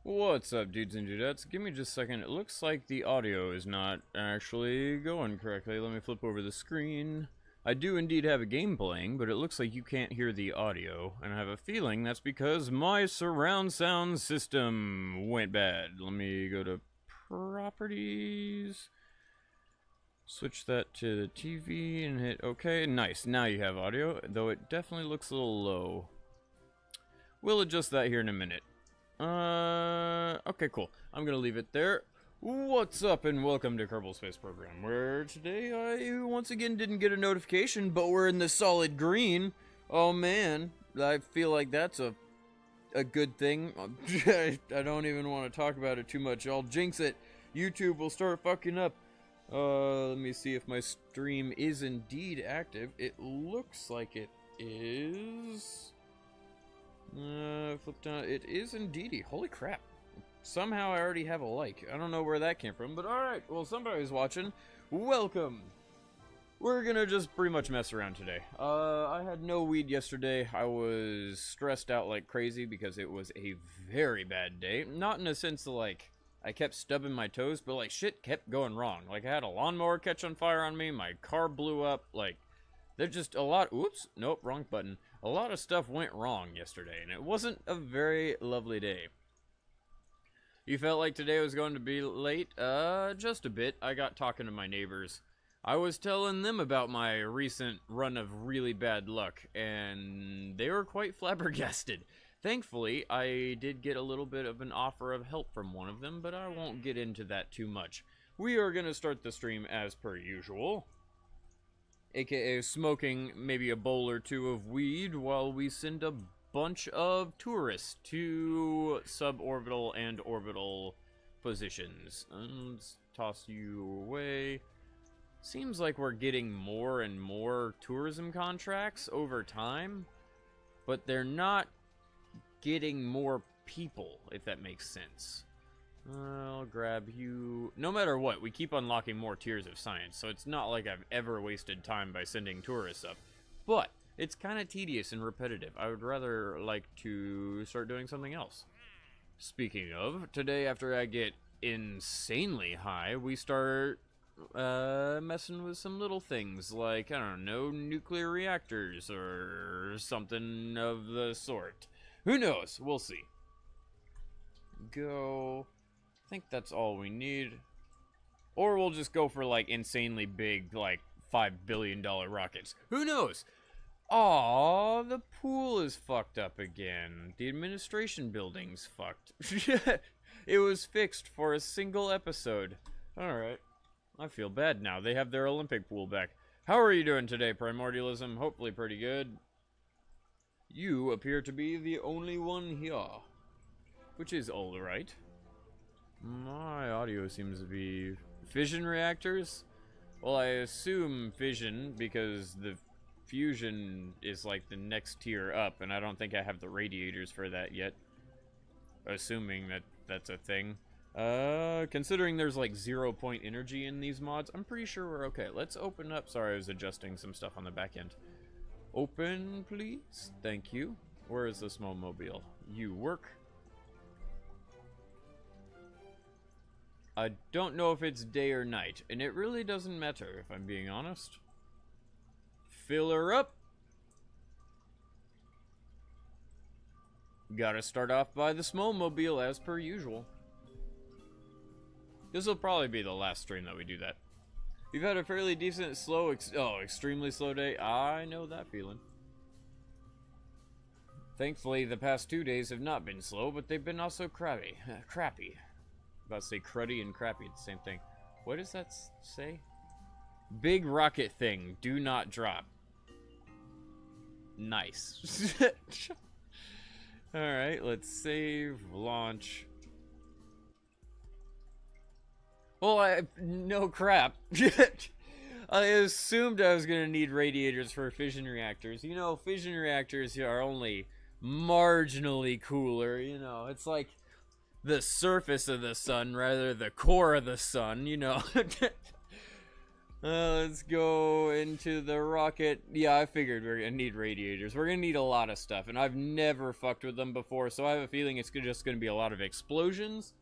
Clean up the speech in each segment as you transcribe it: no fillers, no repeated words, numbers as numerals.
What's up, dudes and dudettes? Give me just a second. It looks like the audio is not actually going correctly. Let me flip over the screen. I do indeed have a game playing, but it looks like you can't hear the audio, and I have a feeling that's because my surround sound system went bad. Let me go to properties, switch that to the TV, and hit OK. Nice, now you have audio, though it definitely looks a little low. We'll adjust that here in a minute. Okay, cool. I'm gonna leave it there. What's up, and welcome to Kerbal Space Program, where today I once again didn't get a notification, but we're in the solid green. Oh man, I feel like that's a good thing. I don't even want to talk about it too much. I'll jinx it. YouTube will start fucking up. Let me see if my stream is indeed active. It looks like it is. Flip down. It is indeedy. Holy crap. Somehow I already have a like. I don't know where that came from, but alright. Well, somebody's watching. Welcome. We're gonna just pretty much mess around today. I had no weed yesterday. I was stressed out like crazy because it was a very bad day. Not in a sense that, like, I kept stubbing my toes, but, like, shit kept going wrong. Like, I had a lawnmower catch on fire on me. My car blew up. Like, there's just a lot. Oops. Nope, wrong button. A lot of stuff went wrong yesterday, and it wasn't a very lovely day. You felt like today was going to be late? Just a bit. I got talking to my neighbors. I was telling them about my recent run of really bad luck, and they were quite flabbergasted. Thankfully, I did get a little bit of an offer of help from one of them, but I won't get into that too much. We are going to start the stream as per usual, aka smoking maybe a bowl or two of weed while we send a bunch of tourists to suborbital and orbital positions. Let's toss you away. Seems like we're getting more and more tourism contracts over time, but they're not getting more people, if that makes sense. I'll grab you. No matter what, we keep unlocking more tiers of science, so it's not like I've ever wasted time by sending tourists up. But it's kind of tedious and repetitive. I would rather like to start doing something else. Speaking of, today after I get insanely high, we start messing with some little things like, I don't know, nuclear reactors or something of the sort. Who knows? We'll see. Go. I think that's all we need. Or we'll just go for, like, insanely big, like, $5 billion rockets. Who knows? Aww, the pool is fucked up again. The administration building's fucked. It was fixed for a single episode. Alright. I feel bad now. They have their Olympic pool back. How are you doing today, Primordialism? Hopefully pretty good. You appear to be the only one here, which is alright. My audio seems to be fission reactors. Well, I assume fission because the fusion is like the next tier up, and I don't think I have the radiators for that yet. Assuming that that's a thing. Considering there's like 0-point energy in these mods, I'm pretty sure we're okay. Let's open up. Sorry, I was adjusting some stuff on the back end. Open, please. Thank you. Where is the small mobile? You work. I don't know if it's day or night, and it really doesn't matter, if I'm being honest. Fill her up. Gotta start off by the small mobile as per usual. This will probably be the last stream that we do that. You've had a fairly decent, extremely slow day. I know that feeling. Thankfully, the past 2 days have not been slow, but they've been also crappy. About to say cruddy and crappy, it's the same thing. What does that say? Big rocket thing, do not drop. Nice. Alright, let's save, launch. Well, no crap. I assumed I was gonna need radiators for fission reactors. You know, fission reactors are only marginally cooler, you know. It's like the surface of the sun rather the core of the sun, you know. Let's go into the rocket. Yeah, I figured we're gonna need radiators. We're gonna need a lot of stuff, and I've never fucked with them before, so I have a feeling it's just gonna be a lot of explosions.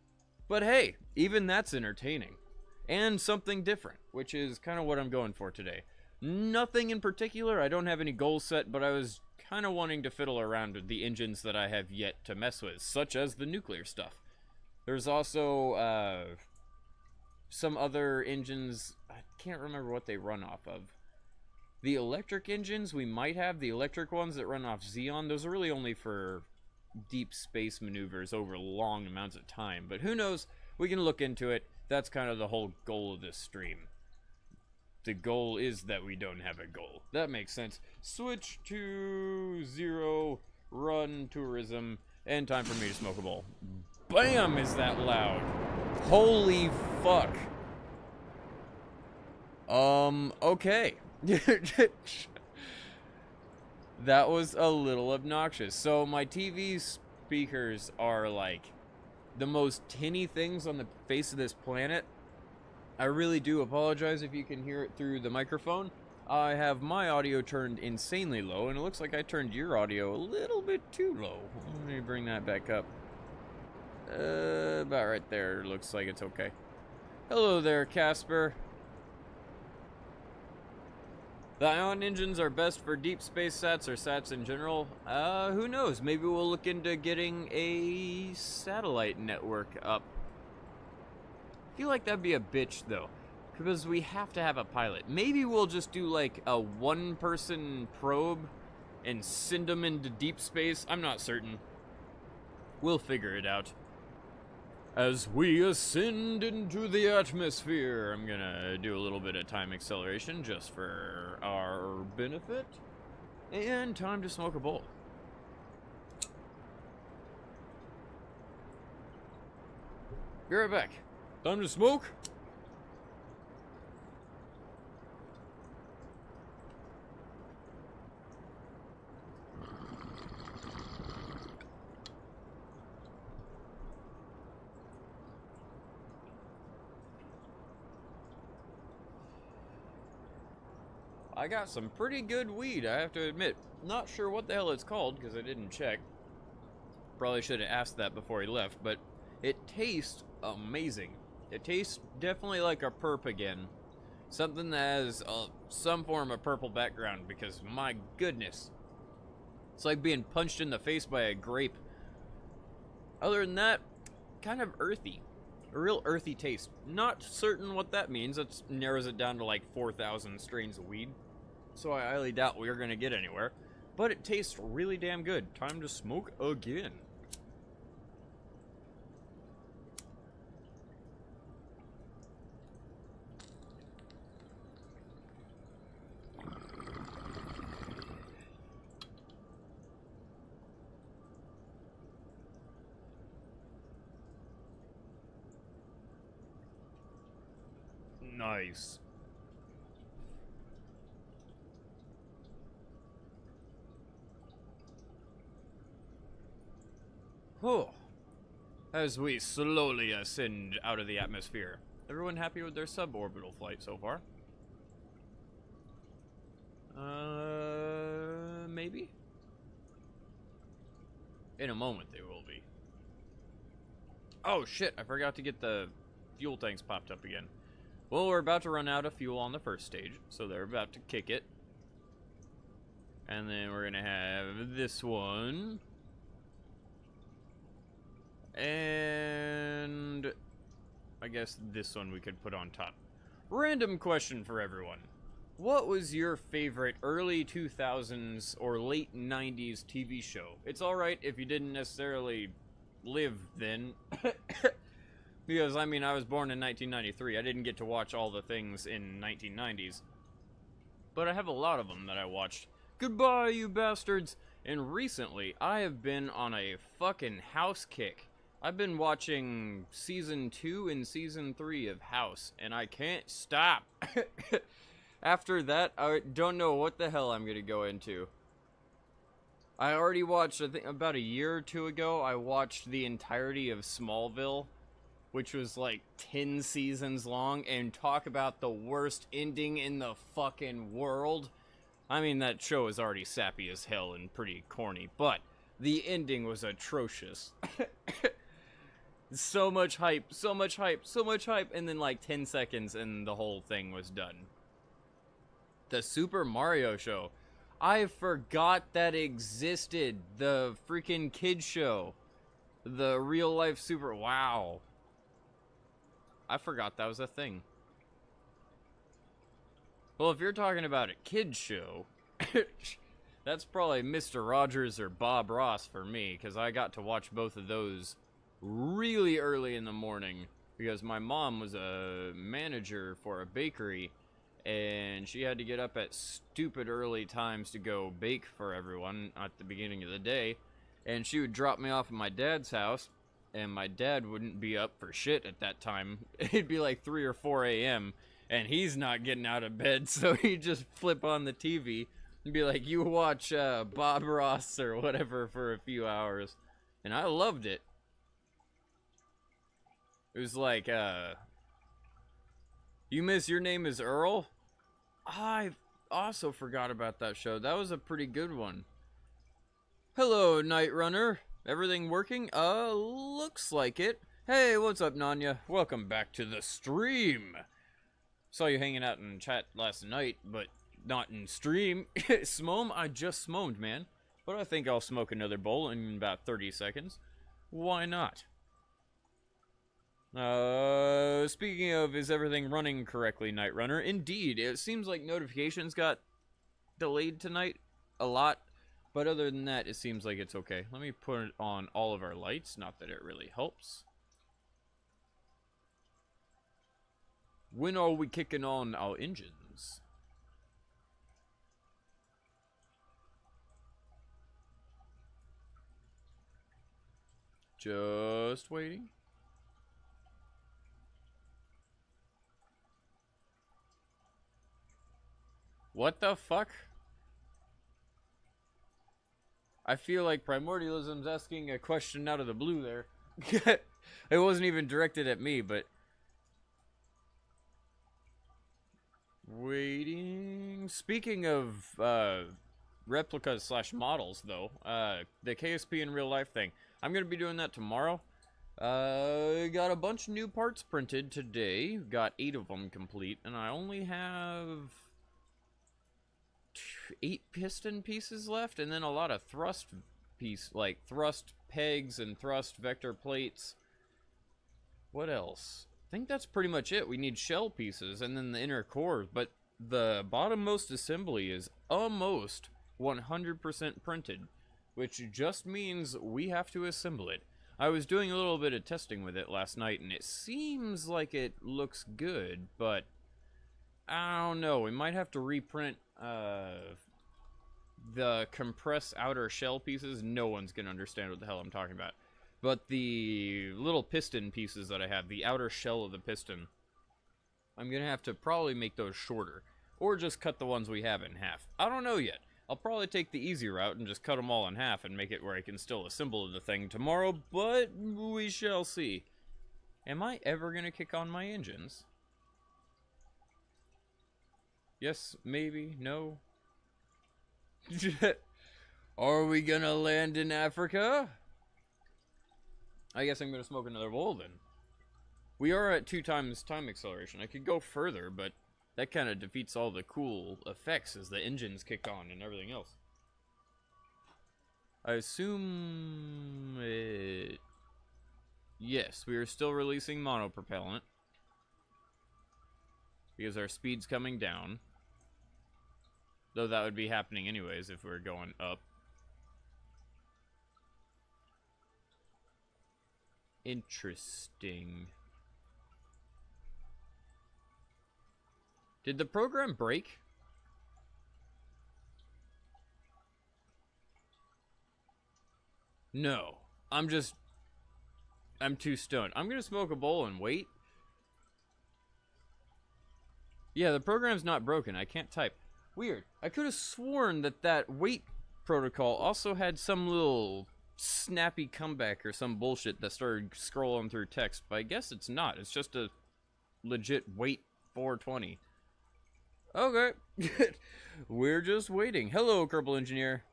But hey, even that's entertaining. And something different, which is kind of what I'm going for today. Nothing in particular, I don't have any goals set, but I was kind of wanting to fiddle around with the engines that I have yet to mess with, such as the nuclear stuff. There's also, some other engines, I can't remember what they run off of. The electric engines, we might have the electric ones that run off Xeon. Those are really only for deep space maneuvers over long amounts of time. But who knows? We can look into it. That's kind of the whole goal of this stream. The goal is that we don't have a goal. That makes sense. Switch to 0, run tourism, and time for me to smoke a bowl. Bam! Is that loud? Holy fuck. Okay. That was a little obnoxious. So my TV speakers are like the most tinny things on the face of this planet. I really do apologize if you can hear it through the microphone. I have my audio turned insanely low, and it looks like I turned your audio a little bit too low. Let me bring that back up. About right there. Looks like it's okay. Hello there, Casper. The ion engines are best for deep space sats or sats in general. Who knows? Maybe we'll look into getting a satellite network up. I feel like that'd be a bitch, though, because we have to have a pilot. Maybe we'll just do, like, a one-person probe and send them into deep space. I'm not certain. We'll figure it out. As we ascend into the atmosphere, I'm gonna do a little bit of time acceleration just for our benefit. And time to smoke a bowl. Be right back. Time to smoke. I got some pretty good weed, I have to admit. Not sure what the hell it's called, because I didn't check. Probably should have asked that before he left, but it tastes amazing. It tastes definitely like a perp again. Something that has some form of purple background, because my goodness. It's like being punched in the face by a grape. Other than that, kind of earthy. A real earthy taste. Not certain what that means. That narrows it down to like 4,000 strains of weed. So I highly doubt we're going to get anywhere. But it tastes really damn good. Time to smoke again. Nice. Oh. As we slowly ascend out of the atmosphere. Everyone happy with their suborbital flight so far? Maybe? In a moment they will be. Oh shit, I forgot to get the fuel tanks popped up again. Well, we're about to run out of fuel on the first stage, so they're about to kick it. And then we're gonna have this one. And I guess this one we could put on top. Random question for everyone. What was your favorite early 2000s or late 90s TV show? It's alright if you didn't necessarily live then. Because, I mean, I was born in 1993. I didn't get to watch all the things in 1990s. But I have a lot of them that I watched. Goodbye, you bastards! And recently, I have been on a fucking House kick. I've been watching Season 2 and Season 3 of House, and I can't stop. After that, I don't know what the hell I'm gonna go into. I already watched, I think, about a year or two ago, I watched the entirety of Smallville. which was like 10 seasons long, and talk about the worst ending in the fucking world. I mean, that show is already sappy as hell and pretty corny, but the ending was atrocious. So much hype, so much hype, so much hype, and then like 10 seconds and the whole thing was done. The Super Mario show. I forgot that existed. The freaking kids show. The real life Super... Wow. I forgot that was a thing. Well, if you're talking about a kids show, that's probably Mr. Rogers or Bob Ross for me, because I got to watch both of those really early in the morning, because my mom was a manager for a bakery, and she had to get up at stupid early times to go bake for everyone at the beginning of the day, and she would drop me off at my dad's house, and my dad wouldn't be up for shit at that time. It'd be like 3 or 4 a.m., and he's not getting out of bed, so he'd just flip on the TV and be like, you watch Bob Ross or whatever for a few hours. And I loved it. It was like, you miss Your Name is Earl? I also forgot about that show. That was a pretty good one. Hello, Night Runner. Everything working? Looks like it. Hey, what's up, Nanya? Welcome back to the stream. Saw you hanging out in chat last night, but not in stream. Smome? I just smomed, man. But I think I'll smoke another bowl in about 30 seconds. Why not? Speaking of, is everything running correctly, Night Runner? Indeed, it seems like notifications got delayed tonight a lot, but other than that, it seems like it's okay. Let me put on all of our lights, not that it really helps. When are we kicking on our engines? Just waiting. What the fuck? I feel like Primordialism's asking a question out of the blue there. It wasn't even directed at me, but... Waiting... Speaking of, replicas slash models, though, the KSP in real life thing, I'm gonna be doing that tomorrow. Got a bunch of new parts printed today. Got 8 of them complete, and I only have 8 piston pieces left, and then a lot of thrust thrust pegs and thrust vector plates. What else? I think that's pretty much it. We need shell pieces and then the inner core, but the bottommost assembly is almost 100% printed, which just means we have to assemble it. I was doing a little bit of testing with it last night, and it seems like it looks good, but I don't know. We might have to reprint the compressed outer shell pieces. No one's gonna understand what the hell I'm talking about. But the little piston pieces that I have, the outer shell of the piston, I'm gonna have to probably make those shorter, or just cut the ones we have in half. I don't know yet. I'll probably take the easy route and just cut them all in half and make it where I can still assemble the thing tomorrow, but we shall see. Am I ever gonna kick on my engines? Yes, maybe, no. Are we gonna land in Africa? I guess I'm gonna smoke another bowl then. We are at 2 times time acceleration. I could go further, but that kind of defeats all the cool effects as the engines kick on and everything else. I assume it... Yes, we are still releasing monopropellant, because our speed's coming down. Though that would be happening anyways if we were going up. Interesting. Did the program break? No. I'm too stoned. I'm gonna smoke a bowl and wait. Yeah, the program's not broken. I can't type. Weird. I could have sworn that wait protocol also had some little snappy comeback or some bullshit that started scrolling through text, but I guess it's not. It's just a legit wait 420. Okay. We're just waiting. Hello, Kerbal Engineer.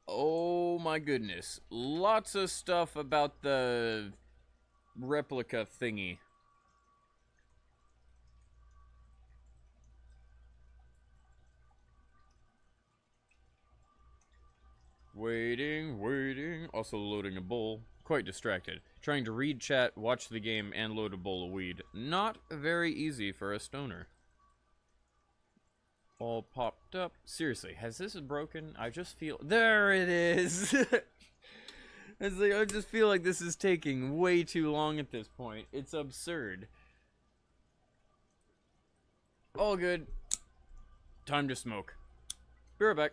Oh my goodness. Lots of stuff about the replica thingy. Waiting, waiting. Also loading a bowl. Quite distracted. Trying to read chat, watch the game, and load a bowl of weed. Not very easy for a stoner. All popped up. Seriously, has this broken? I just feel... There it is! It's like, I just feel like this is taking way too long at this point. It's absurd. All good. Time to smoke. Be right back.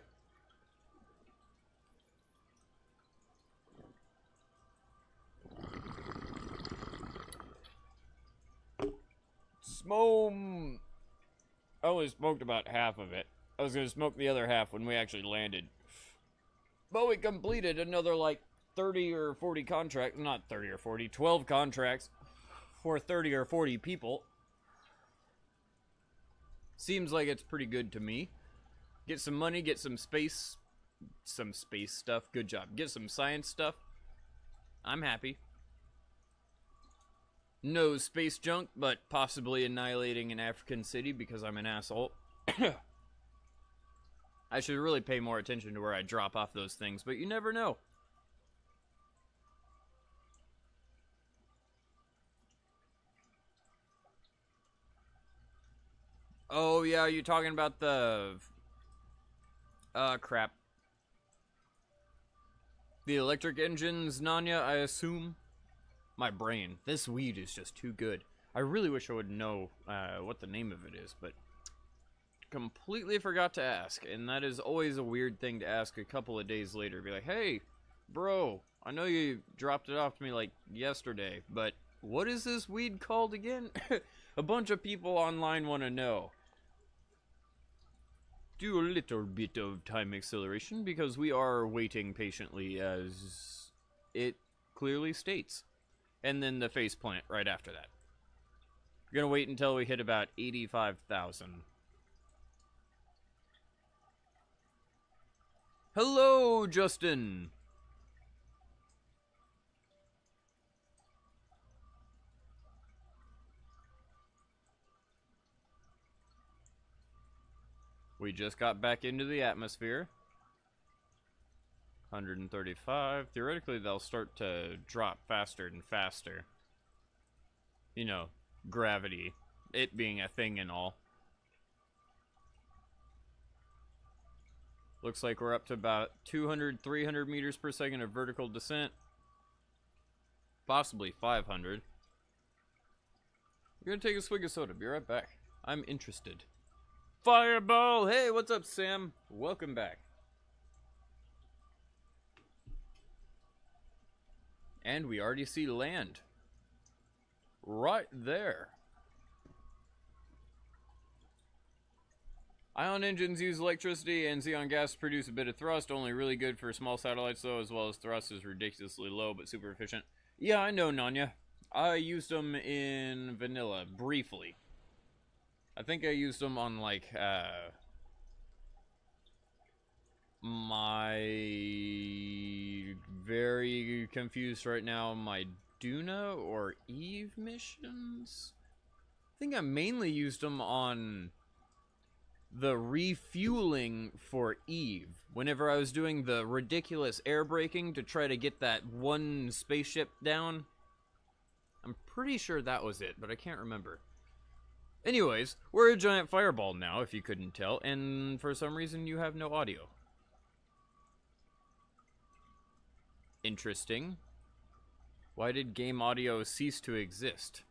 I only smoked about half of it. I was gonna smoke the other half when we actually landed. But we completed another like 30 or 40 contracts. Not 30 or 40, 12 contracts for 30 or 40 people. Seems like it's pretty good to me. Get some money, get some space stuff. Good job. Get some science stuff. I'm happy. No space junk, but possibly annihilating an African city because I'm an asshole. I should really pay more attention to where I drop off those things, but you never know. Oh, yeah, you're talking about the... crap. The electric engines, Nanya, I assume? My brain. This weed is just too good. I really wish I would know what the name of it is, but completely forgot to ask, and that is always a weird thing to ask a couple of days later. Be like, hey, bro, I know you dropped it off to me like yesterday, but what is this weed called again? A bunch of people online want to know. Do a little bit of time acceleration because we are waiting patiently as it clearly states. And then the faceplant right after that. We're gonna wait until we hit about 85,000. Hello, Justin! We just got back into the atmosphere. 135. Theoretically, they'll start to drop faster and faster. You know, gravity. It being a thing and all. Looks like we're up to about 200, 300 meters per second of vertical descent. Possibly 500. We're gonna take a swig of soda. Be right back. I'm interested. Fireball! Hey, what's up, Sam? Welcome back. And we already see land. Right there. Ion engines use electricity and xenon gas to produce a bit of thrust. Only really good for small satellites, though, as well as thrust is ridiculously low, but super efficient. Yeah, I know, Nanya. I used them in vanilla, briefly. I think I used them on, like, my very confused right now, my Duna or Eve missions? I think I mainly used them on the refueling for Eve. Whenever I was doing the ridiculous air braking to try to get that one spaceship down. I'm pretty sure that was it, but I can't remember. Anyways, we're a giant fireball now, if you couldn't tell, and for some reason you have no audio. Interesting. Why did game audio cease to exist?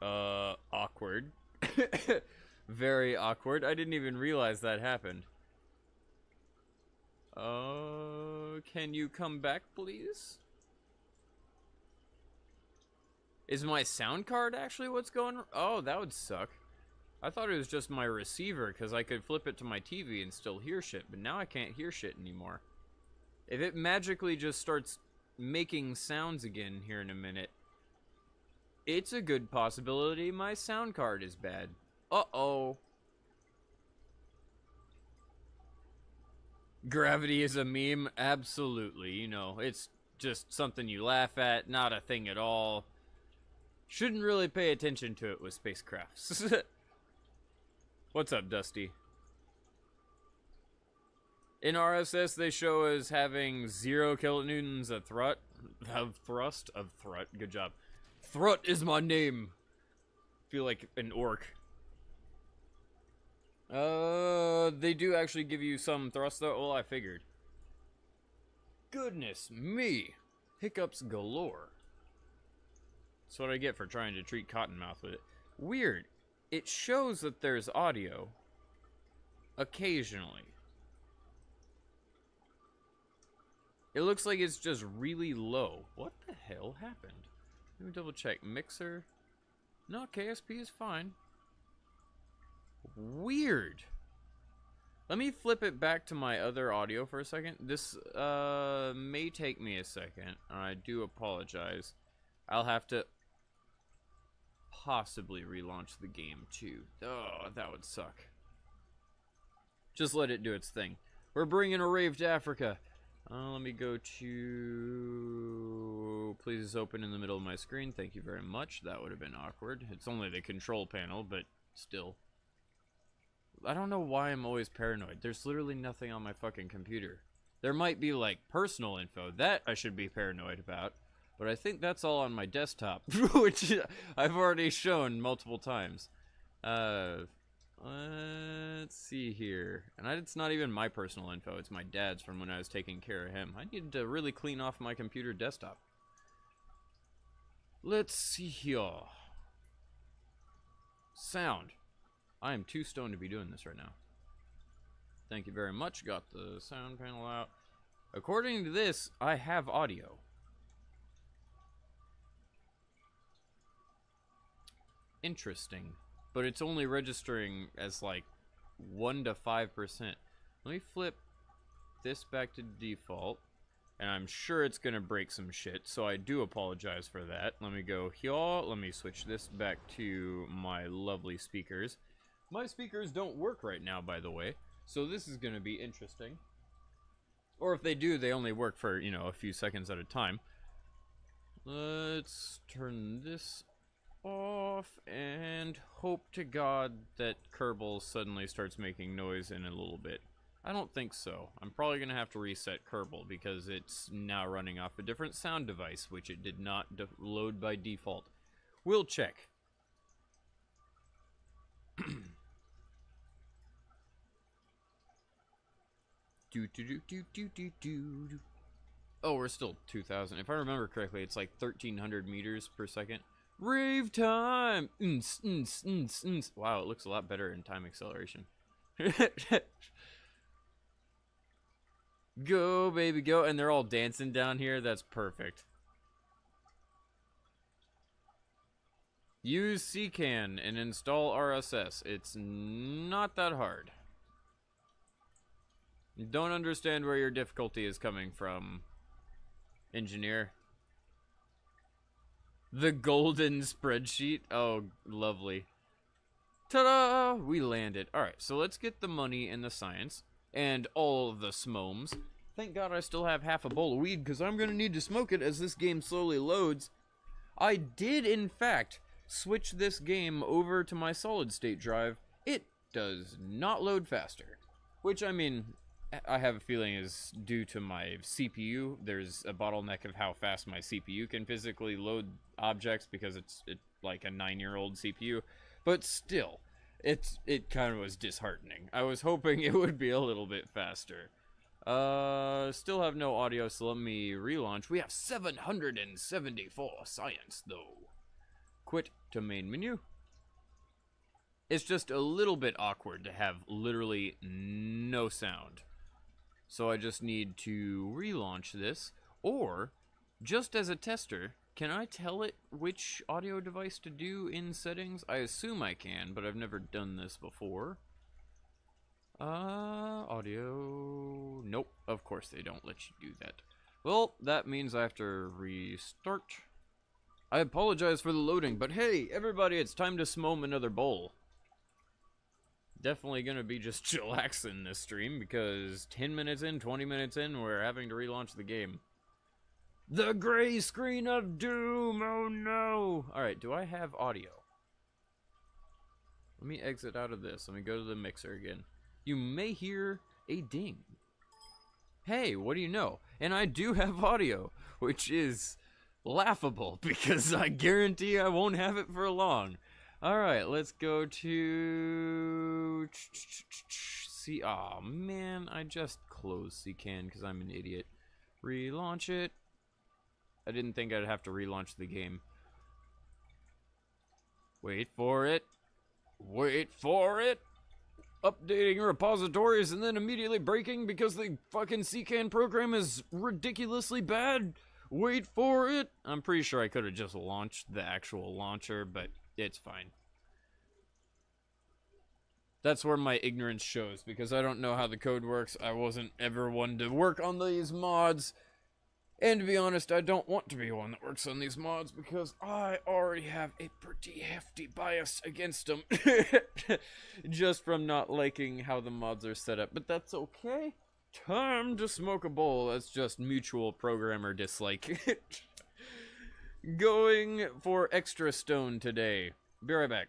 Awkward. Very awkward. I didn't even realize that happened. Can you come back, please? Is my sound card actually what's going on? Oh, that would suck. I thought it was just my receiver, because I could flip it to my TV and still hear shit, but now I can't hear shit anymore. If it magically just starts making sounds again here in a minute, it's a good possibility my sound card is bad. Uh-oh. Gravity is a meme? Absolutely. You know, it's just something you laugh at, not a thing at all. Shouldn't really pay attention to it with spacecrafts. What's up, Dusty? In RSS, they show as having 0 kilonewtons of thrust. Good job. Thrut is my name. Feel like an orc. They do actually give you some thrust, though. Well, I figured. Goodness me. Hiccups galore. That's what I get for trying to treat Cottonmouth with it. Weird. It shows that there's audio. Occasionally. It looks like it's just really low. What the hell happened? Let me double check. Mixer. No, KSP is fine. Weird. Let me flip it back to my other audio for a second. This may take me a second. I do apologize. I'll have to possibly relaunch the game too. Oh, that would suck. Just let it do its thing. We're bringing a rave to Africa. Let me go to... Please open in the middle of my screen. Thank you very much. That would have been awkward. It's only the control panel, but still. I don't know why I'm always paranoid. There's literally nothing on my fucking computer. There might be, like, personal info. That I should be paranoid about. But I think that's all on my desktop, which I've already shown multiple times. Let's see here. And it's not even my personal info. It's my dad's from when I was taking care of him. I need to really clean off my computer desktop. Let's see here. Sound. I am too stoned to be doing this right now. Thank you very much. Got the sound panel out. According to this, I have audio. Interesting. But it's only registering as like 1 to 5%. Let me flip this back to default. And I'm sure it's going to break some shit, so I do apologize for that. Let me go here. Let me switch this back to my lovely speakers. My speakers don't work right now, by the way, so this is going to be interesting. Or if they do, they only work for, you know, a few seconds at a time. Let's turn this off and hope to God that Kerbal suddenly starts making noise in a little bit. I don't think so. I'm probably going to have to reset Kerbal because it's now running off a different sound device, which it did not load by default. We'll check. Oh, we're still 2,000. If I remember correctly, it's like 1,300 meters per second. Rave time! Wow, it looks a lot better in time acceleration. Go, baby, go. And they're all dancing down here. That's perfect. Use CKAN and install RSS. It's not that hard. Don't understand where your difficulty is coming from, engineer. The golden spreadsheet. Oh, lovely. Ta-da! We landed. Alright, so let's get the money and the science. And all of the smomes. Thank God I still have half a bowl of weed, because I'm going to need to smoke it as this game slowly loads. I did, in fact, switch this game over to my solid-state drive. It does not load faster. Which, I mean, I have a feeling is due to my CPU. There's a bottleneck of how fast my CPU can physically load objects, because it's like a 9-year-old CPU. But still, it kind of was disheartening. I was hoping it would be a little bit faster. Still have no audio, so let me relaunch. We have 774 science, though. Quit to main menu. It's just a little bit awkward to have literally no sound. So I just need to relaunch this, or, just as a tester, Can I tell it which audio device to do in settings? I assume I can, but I've never done this before. Audio... Nope, of course they don't let you do that. Well, that means I have to restart. I apologize for the loading, but hey, everybody, it's time to smoke another bowl. Definitely gonna be just chillaxing this stream, because 10 minutes in, 20 minutes in, we're having to relaunch the game. The gray screen of doom, oh no! Alright, do I have audio? Let me exit out of this. Let me go to the mixer again. You may hear a ding. Hey, what do you know? And I do have audio, which is laughable, because I guarantee I won't have it for long. Alright, let's go to... See, aw, man, I just closed CKAN because I'm an idiot. Relaunch it. I didn't think I'd have to relaunch the game. Wait for it. Wait for it. Updating repositories and then immediately breaking because the fucking CKAN program is ridiculously bad. Wait for it. I'm pretty sure I could have just launched the actual launcher, but it's fine. That's where my ignorance shows, because I don't know how the code works. I wasn't ever one to work on these mods. And to be honest, I don't want to be one that works on these mods, because I already have a pretty hefty bias against them. Just from not liking how the mods are set up. But that's okay. Time to smoke a bowl. That's just mutual programmer dislike. Going for extra stone today. Be right back.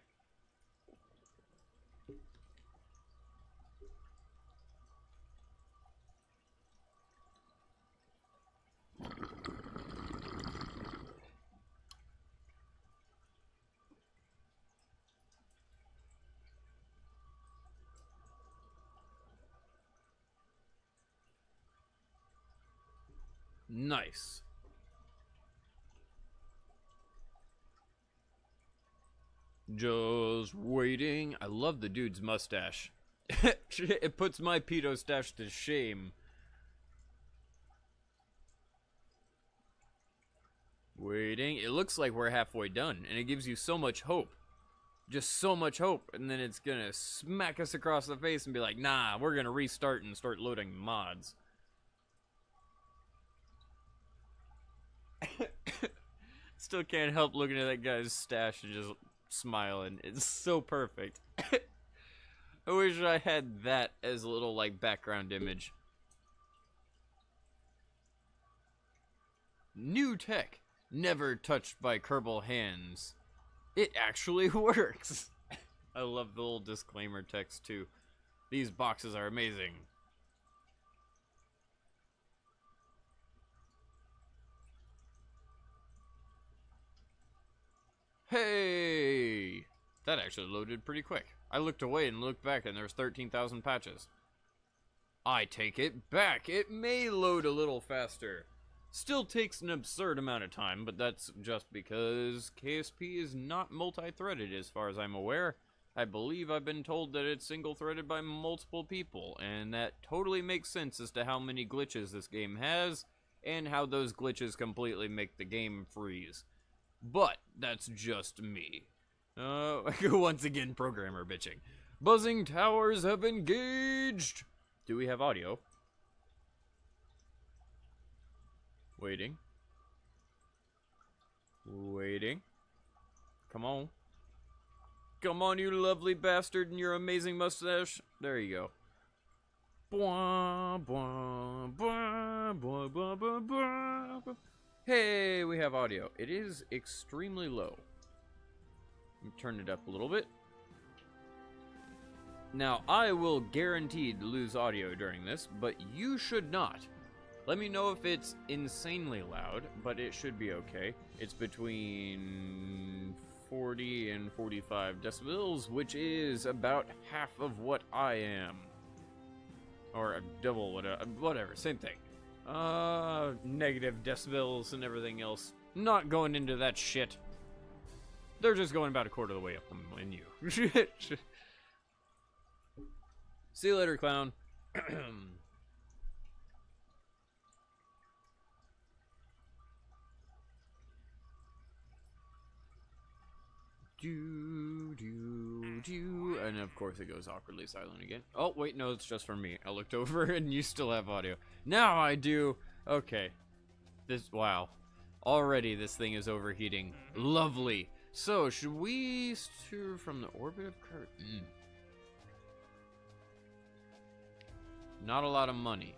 Nice. Just waiting. I love the dude's mustache. It puts my pedo stash to shame. Waiting. It looks like we're halfway done, and it gives you so much hope. Just so much hope, and then it's gonna smack us across the face and be like, nah, we're gonna restart and start loading mods. Still can't help looking at that guy's stash and just smiling. It's so perfect. I wish I had that as a little, like, background image. New tech, never touched by Kerbal hands. It actually works. I love the little disclaimer text, too. These boxes are amazing. Hey! That actually loaded pretty quick. I looked away and looked back and there's 13,000 patches. I take it back. It may load a little faster. Still takes an absurd amount of time, but that's just because KSP is not multi-threaded as far as I'm aware. I believe I've been told that it's single-threaded by multiple people, and that totally makes sense as to how many glitches this game has, and how those glitches completely make the game freeze. But that's just me. Once again, programmer bitching. Buzzing towers have engaged. Do we have audio? Waiting. Waiting. Come on. Come on, you lovely bastard, and your amazing mustache. There you go. Bwah, bwah, bwah, bwah, bwah, bwah, bwah. Hey, we have audio. It is extremely low. Let me turn it up a little bit. Now, I will guaranteed lose audio during this, but you should not. Let me know if it's insanely loud, but it should be okay. It's between 40 and 45 decibels, which is about half of what I am. Or double, whatever, same thing. Negative decibels and everything else. Not going into that shit. They're just going about a quarter of the way up the menu. See you later, clown. And of course it goes awkwardly silent again. Oh, wait, no, it's just for me. I looked over and you still have audio. Now I do. Okay. Wow. Already this thing is overheating. Lovely. So, should we steer from the orbit of Kerbal? Not a lot of money.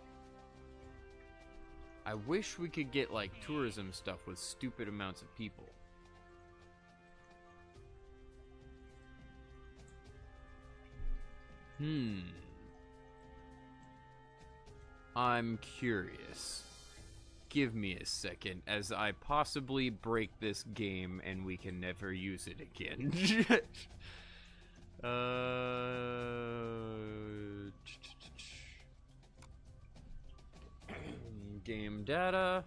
I wish we could get, like, tourism stuff with stupid amounts of people. I'm curious. Give me a second as I possibly break this game and we can never use it again. Game data.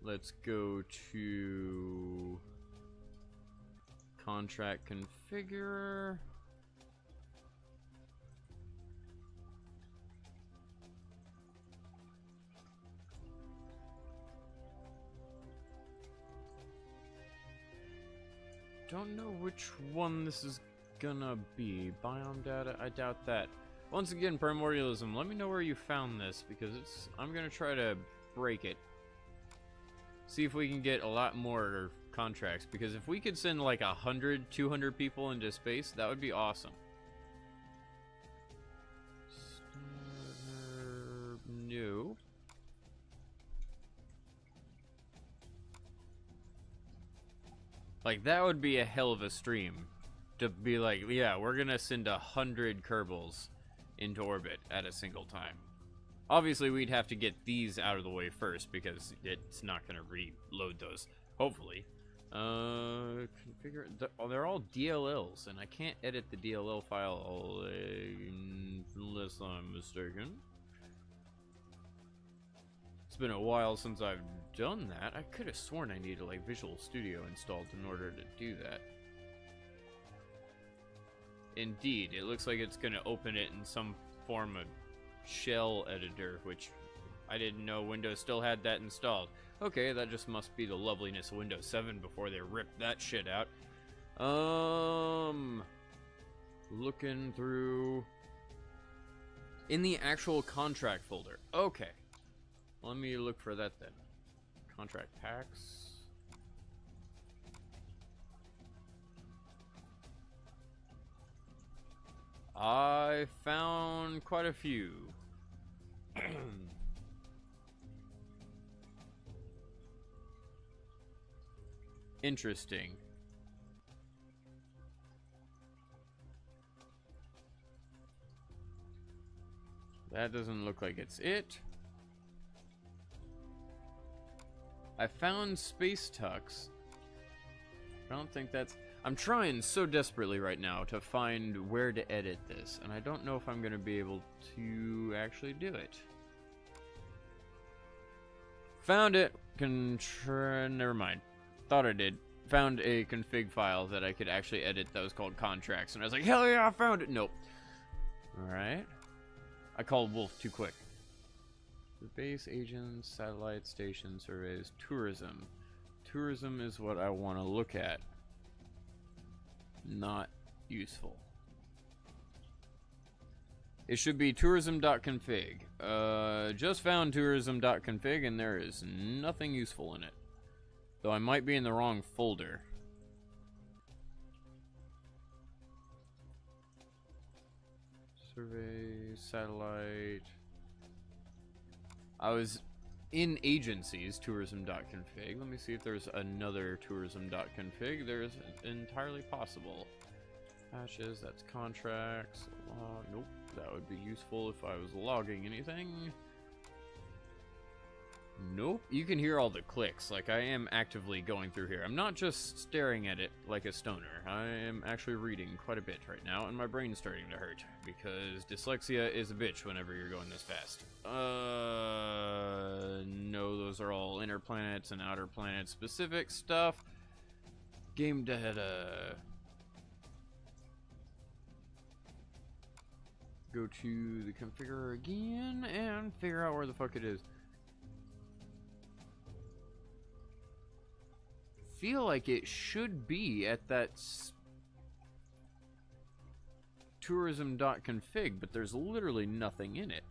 Let's go to contract configurer. Don't know which one this is gonna be. Biome data, I doubt that. Once again, primordialism, let me know where you found this, because I'm gonna try to break it. See if we can get a lot more contracts, because if we could send like 100, 200 people into space, that would be awesome. No. Like, that would be a hell of a stream. To be like, yeah, we're gonna send 100 Kerbals into orbit at a single time. Obviously, we'd have to get these out of the way first, because it's not gonna reload those. Hopefully. Configure... they're all DLLs, and I can't edit the DLL file unless I'm mistaken. It's been a while since I've done that. I could have sworn I needed like Visual Studio installed in order to do that. Indeed, it looks like it's going to open it in some form of shell editor, which I didn't know Windows still had that installed. Okay, that just must be the loveliness of Windows 7 before they ripped that shit out. Looking through... in the actual contract folder. Okay. Let me look for that then. Contract packs. I found quite a few. Interesting. That doesn't look like it's it. I found Space Tux. I don't think that's... I'm trying so desperately right now to find where to edit this, and I don't know if I'm going to be able to actually do it. Found it. Never mind. Thought I did. Found a config file that I could actually edit that was called contracts, and I was like, hell yeah, I found it! Nope. Alright. I called Wolf too quick. The base, agents, satellite station surveys, tourism. Tourism is what I want to look at. Not useful. It should be tourism.config. Just found tourism.config and there is nothing useful in it. Though I might be in the wrong folder. Survey, satellite... I was in agencies, tourism.config. Let me see if there's another tourism.config. There's entirely possible. Patches, that's contracts. Nope, that would be useful if I was logging anything. Nope, you can hear all the clicks. Like, I am actively going through here. I'm not just staring at it like a stoner. I am actually reading quite a bit right now, and my brain's starting to hurt. Because dyslexia is a bitch whenever you're going this fast. No, those are all inner planets and outer planet specific stuff. Game data. Go to the configurer again and figure out where the fuck it is. feel like it should be at that tourism.config, but there's literally nothing in it.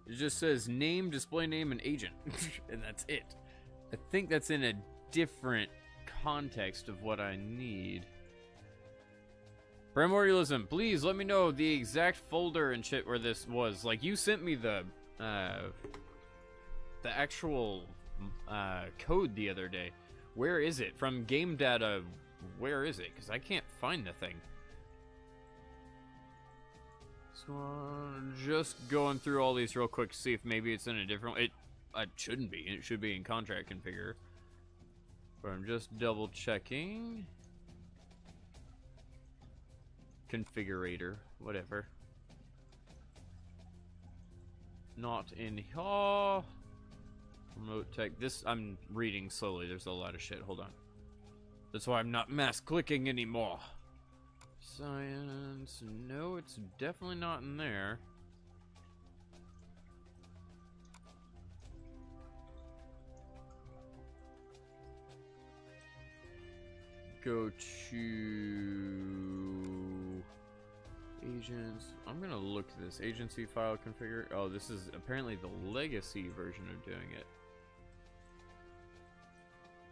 It just says name, display name, and agent, and that's it. I think that's in a different context of what I need. Primordialism, please let me know the exact folder and shit where this was. Like, you sent me the actual code the other day. Where is it? From game data, where is it? Because I can't find the thing. So, just going through all these real quick to see if maybe it's in a different... It shouldn't be. It should be in contract configure. But I'm just double checking. Configurator, whatever. Not in here. Remote tech. This, I'm reading slowly. There's a lot of shit. Hold on. That's why I'm not mass clicking anymore. Science. No, it's definitely not in there. Go to agents. I'm gonna look at this agency file configure. Oh, this is apparently the legacy version of doing it.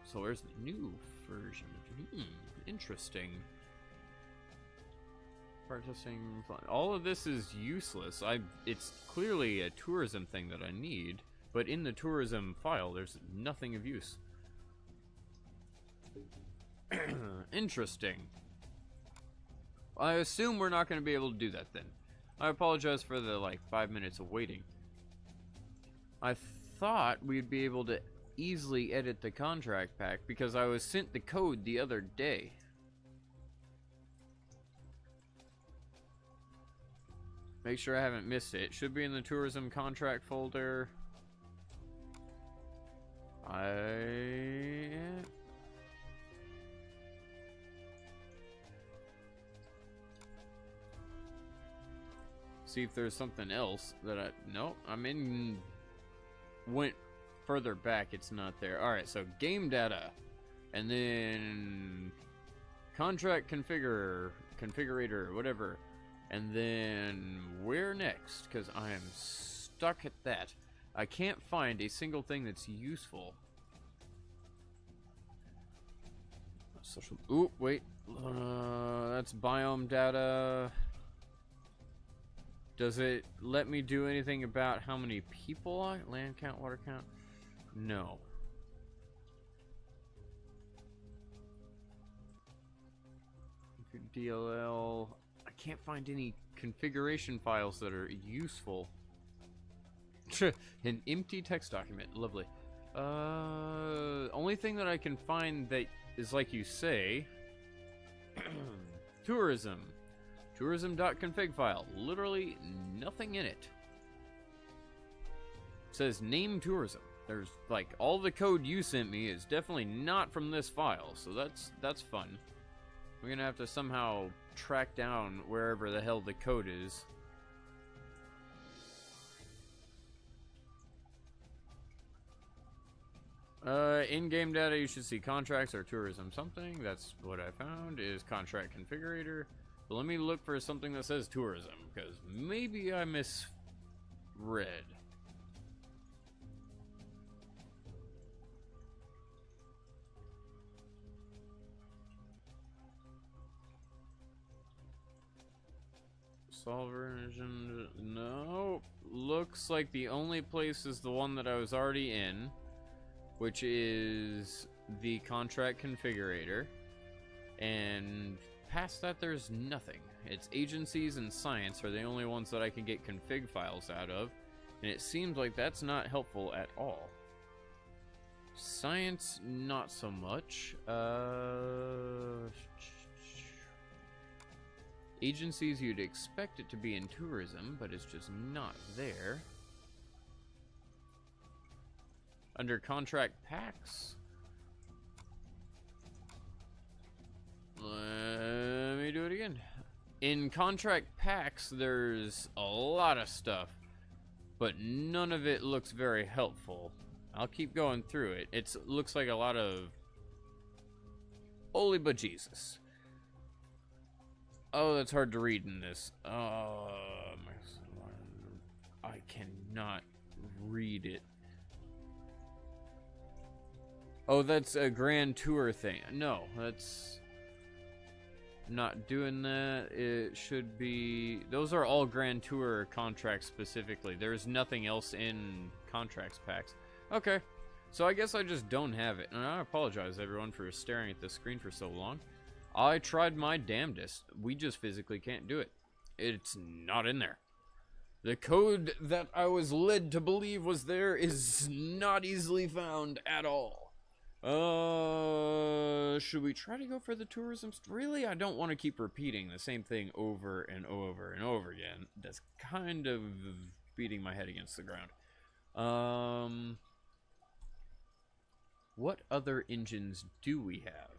So where's the new version? Interesting. Processing. All of this is useless. It's clearly a tourism thing that I need, but in the tourism file, there's nothing of use. Interesting. I assume we're not going to be able to do that then. I apologize for the, 5 minutes of waiting. I thought we'd be able to easily edit the contract pack because I was sent the code the other day. Make sure I haven't missed it. Should be in the tourism contract folder. See if there's something else that nope, I'm in. Went further back, it's not there. Alright, so game data. And then contract configurator, whatever. And then where next? Because I am stuck at that. I can't find a single thing that's useful. Social. Ooh, wait. That's biome data. Does it let me do anything about how many people land count, water count? No. DLL. I can't find any configuration files that are useful. An empty text document. Lovely. Only thing that I can find that is like you say. Tourism. Tourism.config file. Literally nothing in it. It says name tourism. There's all the code you sent me is definitely not from this file, so that's fun. We're gonna have to somehow track down wherever the hell the code is. In-game data, you should see contracts or tourism something. That's what I found is contract configurator. But let me look for something that says tourism, because maybe I misread. Solve version, no. Looks like the only place is the one that I was already in, which is the contract configurator. And past that, there's nothing. It's agencies and science are the only ones that I can get config files out of, and it seems like that's not helpful at all. Science, not so much. Agencies, you'd expect it to be in tourism, but it's just not there. Under contract packs. Let me do it again. In contract packs, there's a lot of stuff, but none of it looks very helpful. I'll keep going through it. It looks like a lot of Holy bejesus. Oh, that's hard to read in this. I cannot read it. Oh, that's a Grand Tour thing. No, that's not doing that. It should be... Those are all Grand Tour contracts specifically. There's nothing else in contracts packs. Okay, so I guess I just don't have it. And I apologize, everyone, for staring at the screen for so long. I tried my damnedest. We just physically can't do it. It's not in there. The code that I was led to believe was there is not easily found at all. Should we try to go for the tourism? Really, I don't want to keep repeating the same thing over and over and over again. That's kind of beating my head against the ground. What other engines do we have?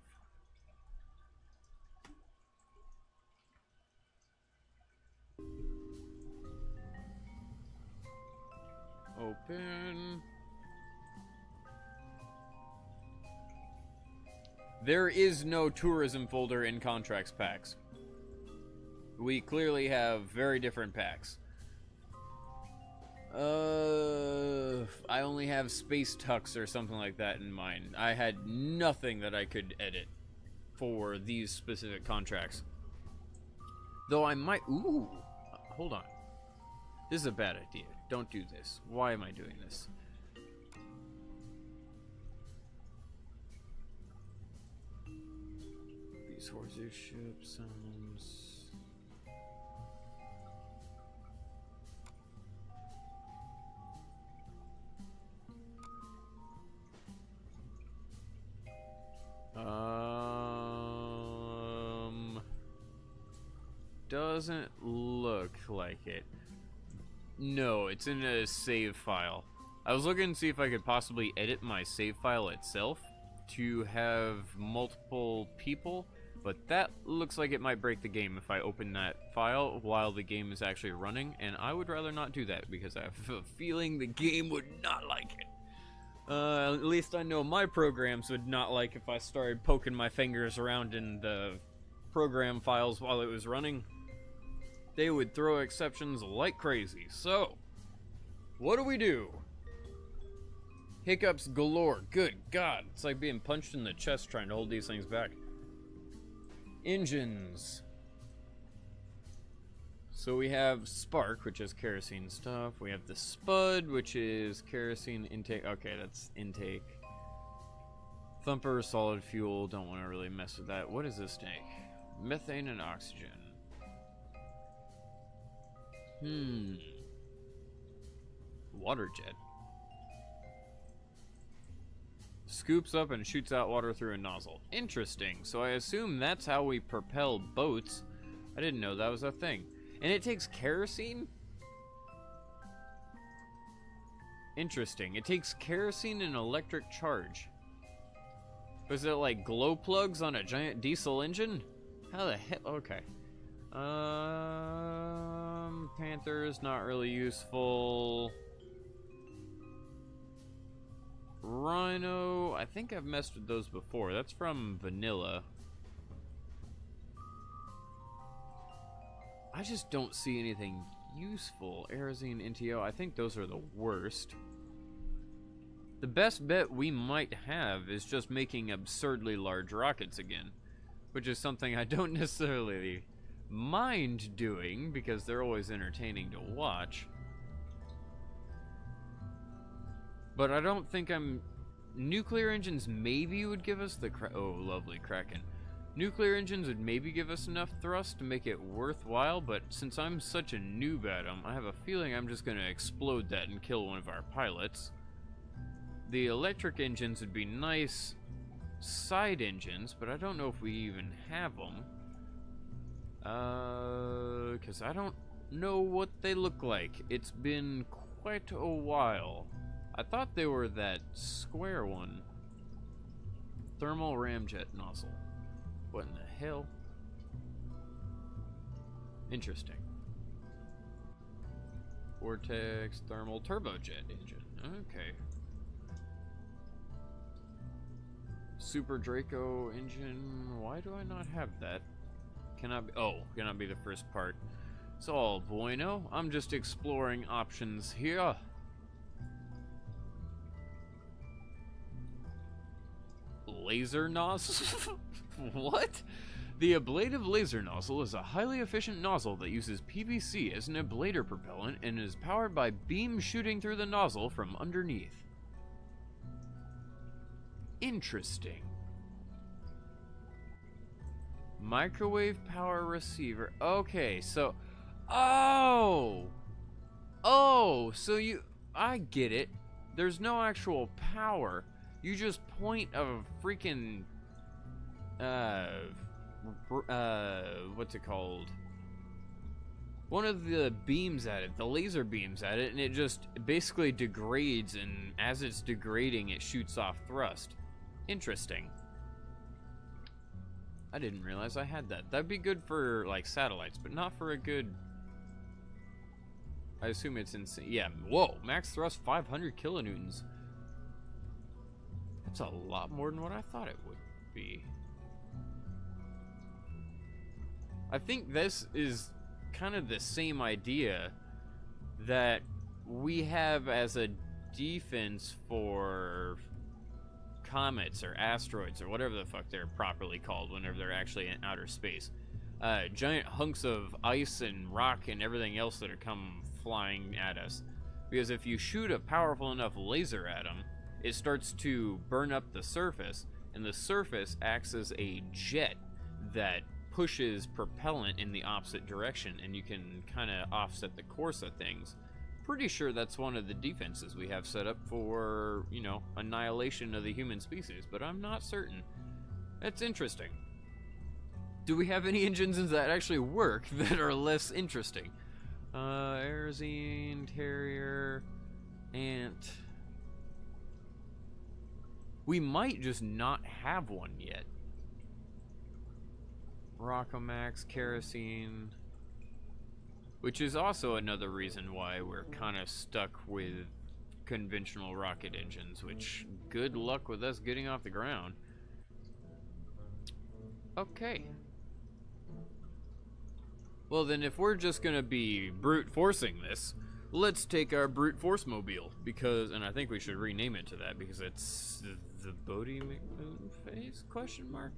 Open. There is no tourism folder in contracts packs. We clearly have very different packs. I only have Space Tux or something like that in mind. I had nothing that I could edit for these specific contracts. Though I might... Ooh! Hold on. This is a bad idea. Don't do this. Why am I doing this? These horseshoe ship sounds... Doesn't look like it. No, it's in a save file. I was looking to see if I could possibly edit my save file itself to have multiple people, but that looks like it might break the game if I open that file while the game is actually running, and I would rather not do that because I have a feeling the game would not like it. At least I know my programs would not like if I started poking my fingers around in the program files while it was running. They would throw exceptions like crazy. So, what do? Hiccups galore. Good God. It's like being punched in the chest trying to hold these things back. Engines. So we have Spark, which is kerosene stuff. We have the Spud, which is kerosene intake. Okay, that's intake. Thumper, solid fuel. Don't want to really mess with that. What is this tank? Methane and oxygen. Water jet. Scoops up and shoots out water through a nozzle. Interesting. So I assume that's how we propel boats. I didn't know that was a thing. And it takes kerosene? Interesting. It takes kerosene and electric charge. Was it like glow plugs on a giant diesel engine? How the hell? Okay. Panther is not really useful. Rhino, I think I've messed with those before. That's from Vanilla. I just don't see anything useful. Aerozine, NTO, I think those are the worst. The best bet we might have is just making absurdly large rockets again, which is something I don't necessarily mind doing because they're always entertaining to watch. But I don't think nuclear engines maybe would give us the oh, lovely Kraken. Nuclear engines would maybe give us enough thrust to make it worthwhile, but since I'm such a noob at them, I have a feeling I'm just going to explode that and kill one of our pilots. The electric engines would be nice side engines, but I don't know if we even have them. Because I don't know what they look like. It's been quite a while. I thought they were that square one. Thermal ramjet nozzle. What in the hell? Interesting. Vortex thermal turbojet engine. Okay. Super Draco engine. Why do I not have that? Cannot be the first part. It's all bueno. I'm just exploring options here. Laser nozzle? What? The ablative laser nozzle is a highly efficient nozzle that uses PVC as an ablator propellant and is powered by beams shooting through the nozzle from underneath. Interesting. Microwave power receiver. Okay, so... Oh, so I get it. There's no actual power. You just point a freaking, what's it called? One of the beams at it, the laser beams at it, and it just basically degrades, and as it's degrading, it shoots off thrust. Interesting. I didn't realize I had that. That'd be good for, like, satellites, but not for a good... I assume it's insane. Yeah, whoa, max thrust 500 kilonewtons. That's a lot more than what I thought it would be. I think this is kind of the same idea that we have as a defense for comets or asteroids or whatever the fuck they're properly called whenever they're actually in outer space. Giant hunks of ice and rock and everything else that are come flying at us. Because if you shoot a powerful enough laser at them, it starts to burn up the surface, and the surface acts as a jet that pushes propellant in the opposite direction, and you can kind of offset the course of things. Pretty sure that's one of the defenses we have set up for, you know, annihilation of the human species, but I'm not certain. That's interesting. Do we have any engines that actually work that are less interesting? Aerozine, Terrier, Ant. We might just not have one yet. Rockomax, Kerosene. Which is also another reason why we're kind of stuck with conventional rocket engines, which, good luck with us getting off the ground. Okay. Well then, if we're just gonna be brute forcing this, let's take our brute force mobile, because, and I think we should rename it to that, because it's the Bodie McMoon phase, question mark?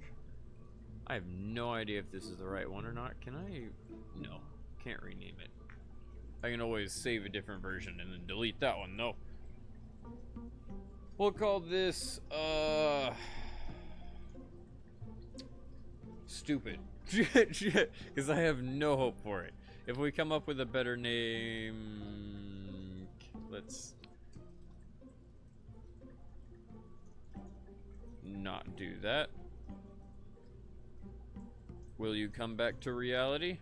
I have no idea if this is the right one or not. Can I? No, can't rename it. I can always save a different version and then delete that one, no. We'll call this, stupid. Because I have no hope for it. If we come up with a better name, let's not do that. Will you come back to reality?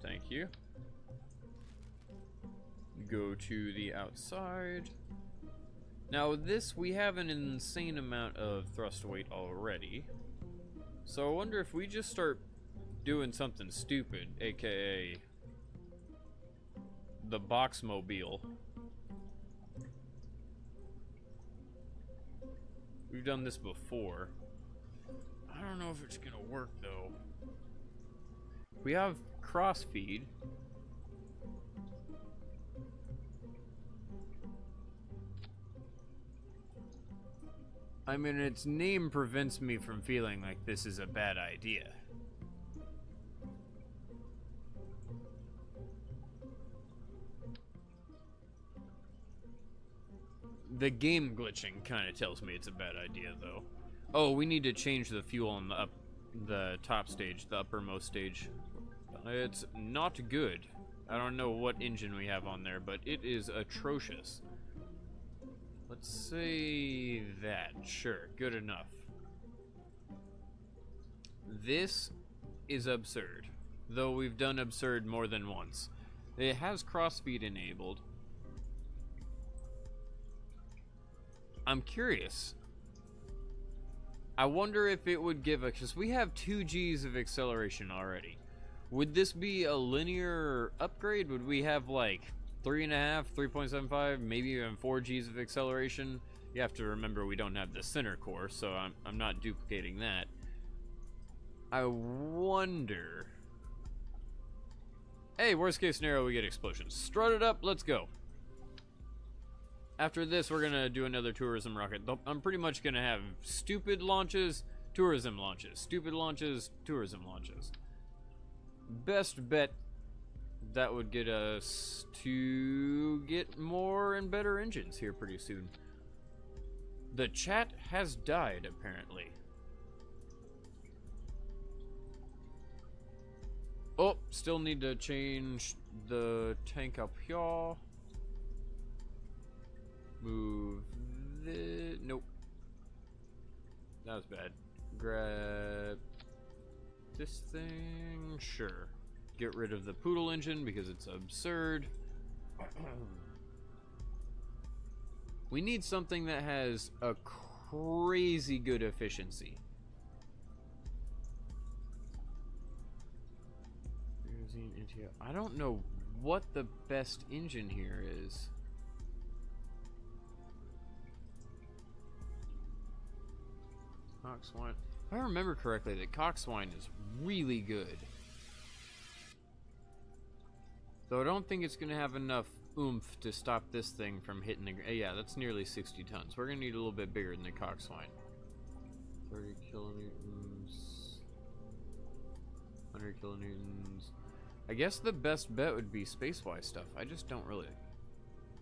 Thank you. Go to the outside. Now this, we have an insane amount of thrust weight already. So I wonder if we just start doing something stupid, aka the Boxmobile. We've done this before. I don't know if it's gonna work though. We have crossfeed. I mean, its name prevents me from feeling like this is a bad idea. The game glitching kind of tells me it's a bad idea, though. Oh, we need to change the fuel on the top stage, the uppermost stage. It's not good. I don't know what engine we have on there, but it is atrocious. Let's say that. Sure, good enough. This is absurd, though we've done absurd more than once. It has crossfeed enabled. I'm curious. I wonder if it would give us, because we have 2 Gs of acceleration already. Would this be a linear upgrade? Would we have like 3.5, 3.75, maybe even 4 Gs of acceleration You have to remember we don't have the center core, so I'm not duplicating that. I wonder... Hey, worst case scenario, we get explosions. Strut it up, let's go. After this, we're gonna do another tourism rocket. I'm pretty much gonna have stupid launches, tourism launches. Stupid launches, tourism launches. Best bet, that would get us to get more and better engines here pretty soon. The chat has died, apparently. Oh, still need to change the tank up here. Move the... Nope. That was bad. Grab this thing. Sure. Get rid of the poodle engine because it's absurd. We need something that has a crazy good efficiency. I don't know what the best engine here is. Coxswain. If I remember correctly, the Coxswain is really good. Though I don't think it's going to have enough oomph to stop this thing from hitting the... Yeah, that's nearly 60 tons. We're going to need a little bit bigger than the Coxswain. 30 kilonewtons. 100 kilonewtons. I guess the best bet would be space-wise stuff. I just don't really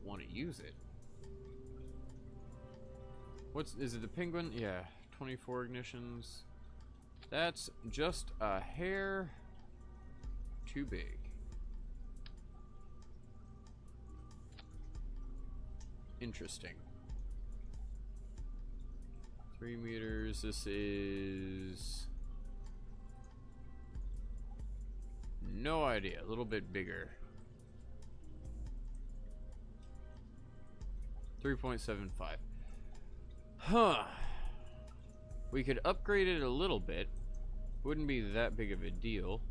want to use it. Is it the Penguin? Yeah, 24 ignitions. That's just a hair too big. Interesting. 3 meters. This is... No idea. A little bit bigger. 3.75. Huh. We could upgrade it a little bit. Wouldn't be that big of a deal.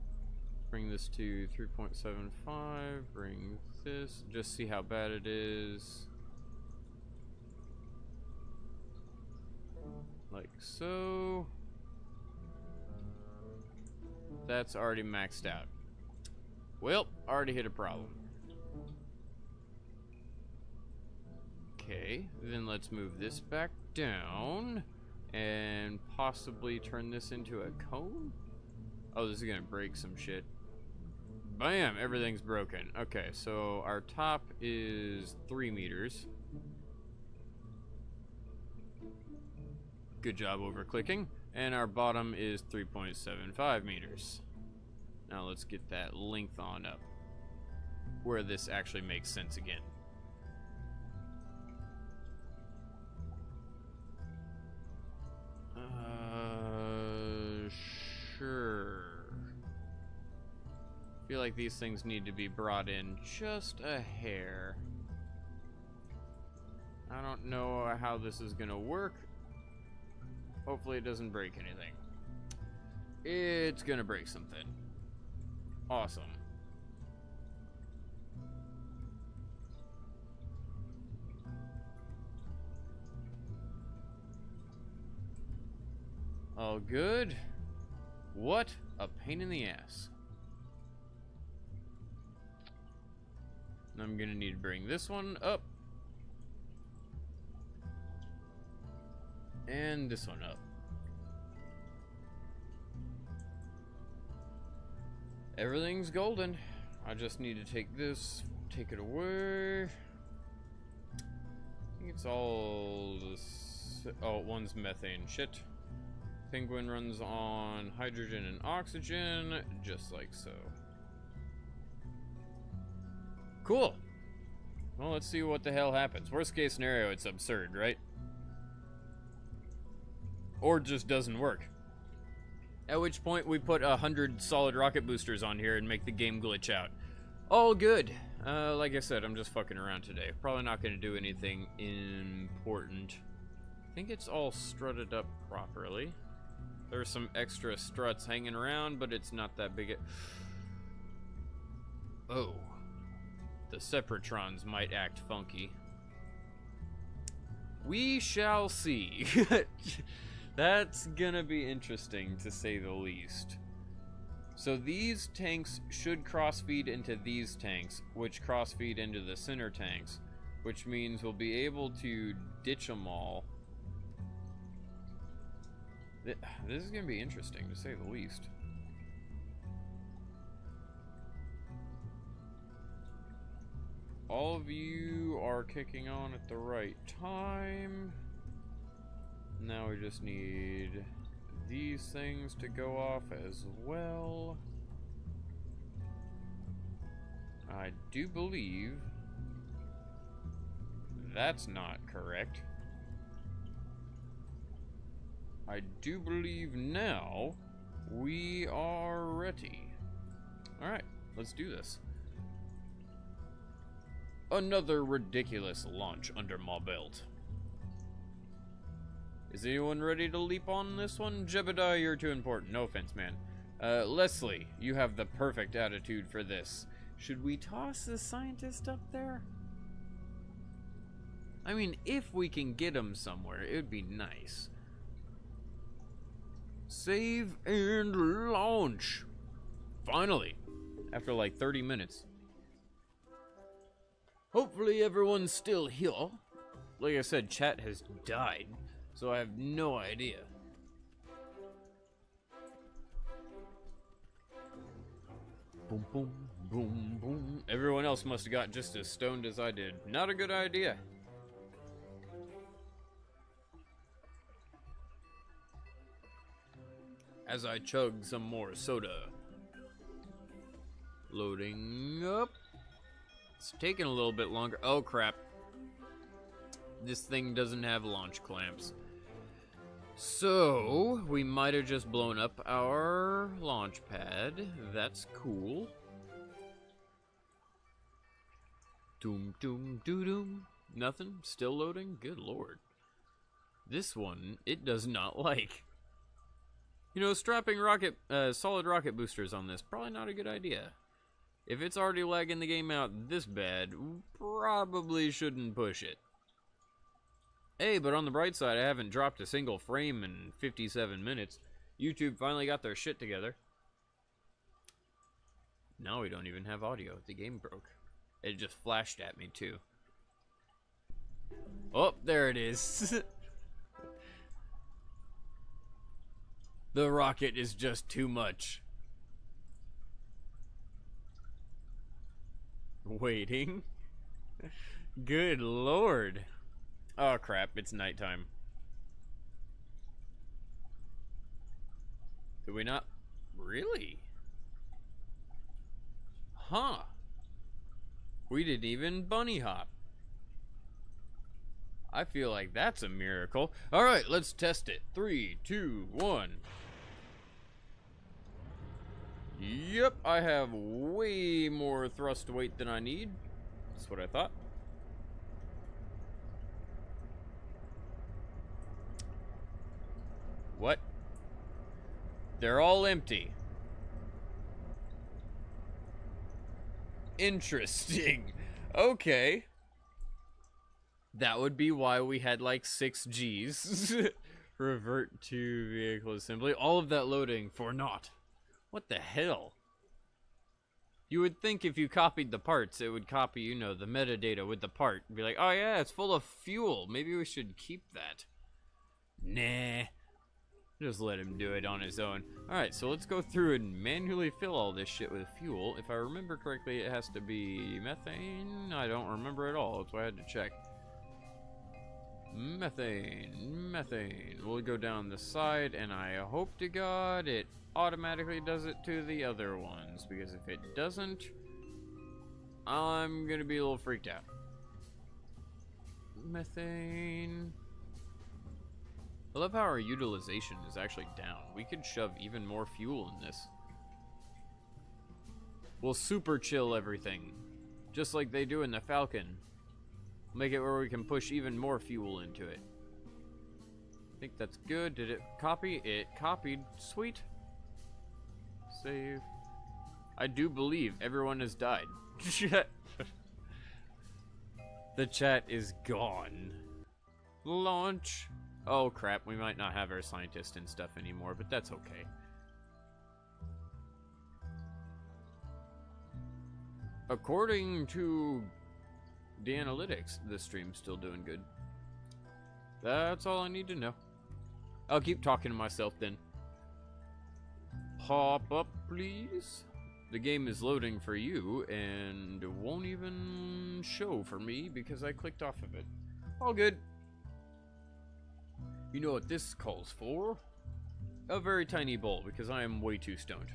Bring this to 3.75. Bring this. Just see how bad it is. Like so. That's already maxed out. Well, already hit a problem. Okay, then let's move this back down and possibly turn this into a cone. Oh, this is gonna break some shit. Bam, everything's broken. Okay, so our top is 3 meters. Good job over clicking. And our bottom is 3.75 meters. Now let's get that length on up, where this actually makes sense again. Sure. Feel like these things need to be brought in just a hair. I don't know how this is gonna work. Hopefully it doesn't break anything. It's gonna break something. Awesome. All good. What a pain in the ass. I'm gonna need to bring this one up. And this one up. Everything's golden. I just need to take this, take it away. I think it's all this. Oh, one's methane. Shit. Penguin runs on hydrogen and oxygen, just like so. Cool. Well, let's see what the hell happens. Worst case scenario, it's absurd, right? Or just doesn't work. At which point we put 100 solid rocket boosters on here and make the game glitch out. All good. Like I said, I'm just fucking around today. Probably not going to do anything important. I think it's all strutted up properly. There's some extra struts hanging around, but it's not that big. Oh. The Separatrons might act funky. We shall see. That's gonna be interesting, to say the least. So these tanks should cross-feed into these tanks, which cross-feed into the center tanks, which means we'll be able to ditch them all. This is gonna be interesting, to say the least. All of you are kicking on at the right time. Now we just need these things to go off as well. I do believe that's not correct. I do believe now we are ready. Alright, let's do this. Another ridiculous launch under my belt. Is anyone ready to leap on this one? Jebediah, you're too important. No offense, man. Leslie, you have the perfect attitude for this. Should we toss the scientist up there? I mean, if we can get him somewhere, it would be nice. Save and launch. Finally. After like 30 minutes. Hopefully everyone's still here. Like I said, chat has died, so I have no idea. Boom, boom, boom, boom. Everyone else must have got just as stoned as I did. Not a good idea. As I chug some more soda. Loading up. It's taking a little bit longer. Oh, crap. This thing doesn't have launch clamps. So, we might have just blown up our launch pad. That's cool. Doom, doom, doo doom. Nothing? Still loading? Good lord. This one, it does not like. You know, strapping solid rocket boosters on this, probably not a good idea. If it's already lagging the game out this bad, probably shouldn't push it. Hey, but on the bright side, I haven't dropped a single frame in 57 minutes. YouTube finally got their shit together. Now we don't even have audio. The game broke. It just flashed at me, too. Oh, there it is. The rocket is just too much. Waiting. Good lord. Oh crap, it's nighttime. Did we not? Really? Huh. We didn't even bunny hop. I feel like that's a miracle. Alright, let's test it. 3, 2, 1. Yep, I have way more thrust weight than I need. That's what I thought. What? They're all empty. Interesting. Okay. That would be why we had like 6 Gs. Revert to vehicle assembly. All of that loading for naught. What the hell? You would think if you copied the parts, it would copy, you know, the metadata with the part. Be like, oh yeah, it's full of fuel. Maybe we should keep that. Nah. Just let him do it on his own. Alright, so let's go through and manually fill all this shit with fuel. If I remember correctly, it has to be methane. I don't remember at all. That's why I had to check. Methane. Methane. We'll go down the side, and I hope to God it automatically does it to the other ones, because if it doesn't, I'm gonna be a little freaked out. Methane. I love how our utilization is actually down. We could shove even more fuel in this. We'll super chill everything, just like they do in the Falcon. Make it where we can push even more fuel into it. I think that's good. Did it copy? It copied. Sweet. Save. I do believe everyone has died. The chat is gone. Launch. Oh crap, we might not have our scientists and stuff anymore, but that's okay. According to the analytics, this stream's still doing good. That's all I need to know. I'll keep talking to myself then. Hop up, please. The game is loading for you, and it won't even show for me because I clicked off of it. All good. You know what this calls for? A very tiny bowl, because I am way too stoned.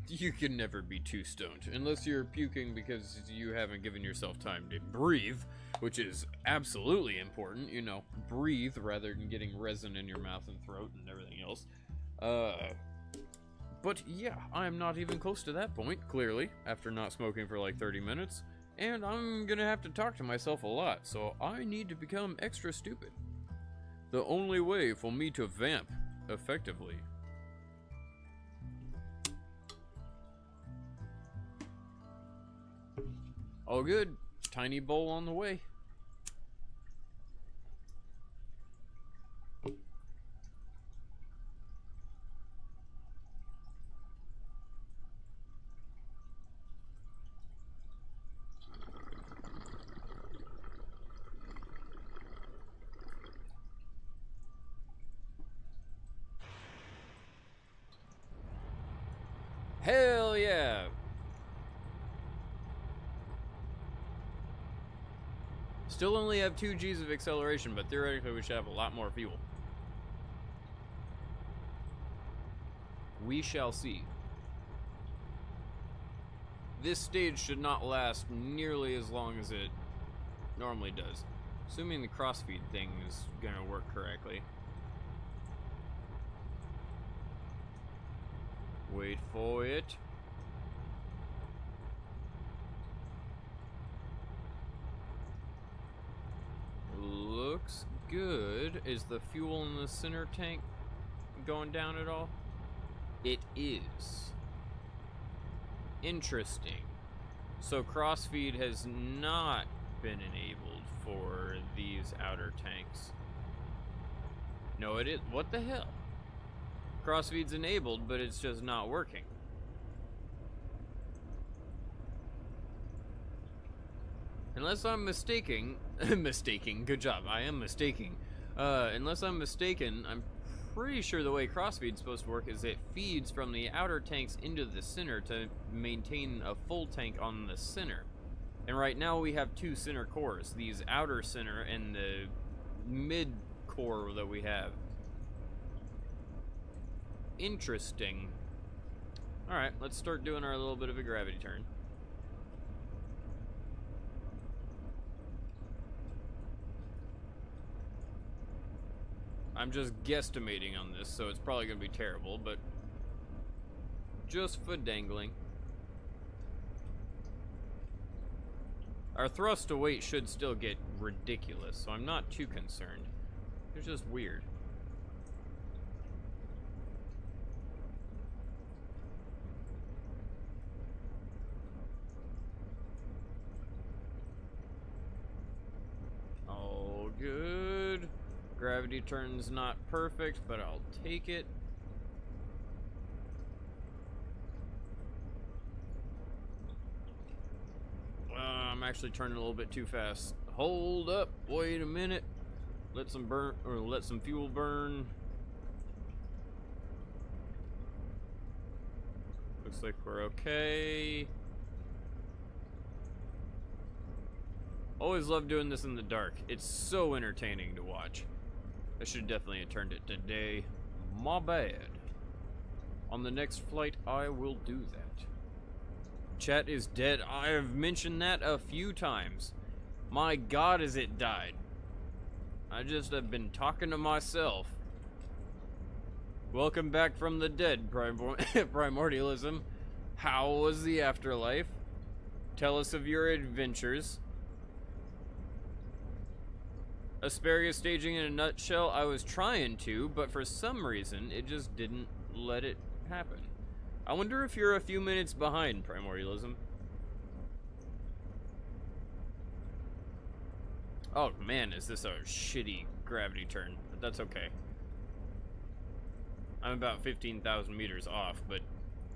You can never be too stoned, unless you're puking because you haven't given yourself time to breathe, which is absolutely important, you know, breathe rather than getting resin in your mouth and throat and everything else. But yeah, I'm not even close to that point, clearly, after not smoking for like 30 minutes, and I'm gonna have to talk to myself a lot, so I need to become extra stupid. The only way for me to vamp effectively. All good. Tiny bowl on the way. Hell yeah! Still only have 2 Gs of acceleration, but theoretically we should have a lot more fuel. We shall see. This stage should not last nearly as long as it normally does. Assuming the crossfeed thing is gonna work correctly. Wait for it. Looks good. Is the fuel in the center tank going down at all? It is. Interesting. So crossfeed has not been enabled for these outer tanks. No, it is. What the hell? Crossfeed's enabled, but it's just not working. Unless I'm mistaken, good job, I am mistaking. Unless I'm mistaken, I'm pretty sure the way crossfeed's supposed to work is it feeds from the outer tanks into the center to maintain a full tank on the center. And right now we have 2 center cores, these outer center and the mid core that we have. Interesting. Alright, let's start doing our little bit of a gravity turn. I'm just guesstimating on this, so it's probably going to be terrible, but just for dangling. Our thrust to weight should still get ridiculous, so I'm not too concerned. It's just weird. All good. Gravity turn's not perfect, but I'll take it. I'm actually turning a little bit too fast. Hold up, wait a minute. Let some burn, or let some fuel burn. Looks like we're okay. Always love doing this in the dark. It's so entertaining to watch. I should definitely have turned it today. My bad. On the next flight, I will do that. Chat is dead. I have mentioned that a few times. My God, has it died. I just have been talking to myself. Welcome back from the dead, Primordialism. How was the afterlife? Tell us of your adventures. Asparagus staging in a nutshell, I was trying to, but for some reason, it just didn't let it happen. I wonder if you're a few minutes behind, Primordialism. Oh man, is this a shitty gravity turn? But that's okay. I'm about 15,000 meters off, but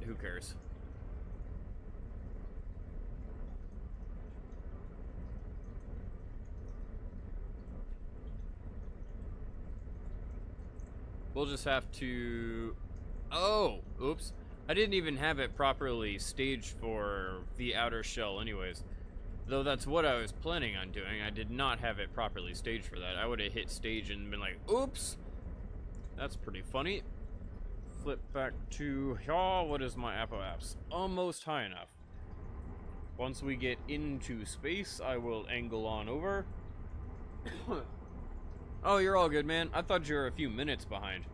who cares? We'll just have to... Oh! Oops. I didn't even have it properly staged for the outer shell anyways. Though that's what I was planning on doing. I did not have it properly staged for that. I would have hit stage and been like, oops! That's pretty funny. Flip back to... Oh, what is my apo-apps? Almost high enough. Once we get into space, I will angle on over. Oh, you're all good, man. I thought you were a few minutes behind.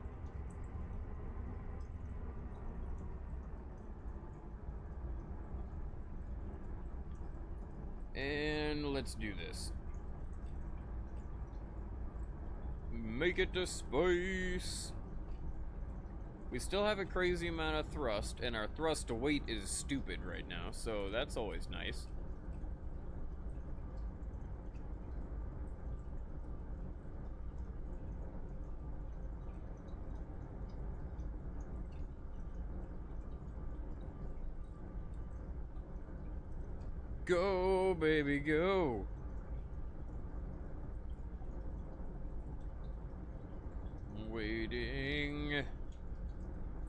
And let's do this. Make it to space. We still have a crazy amount of thrust, and our thrust to weight is stupid right now, so that's always nice. Go, baby, go. Waiting.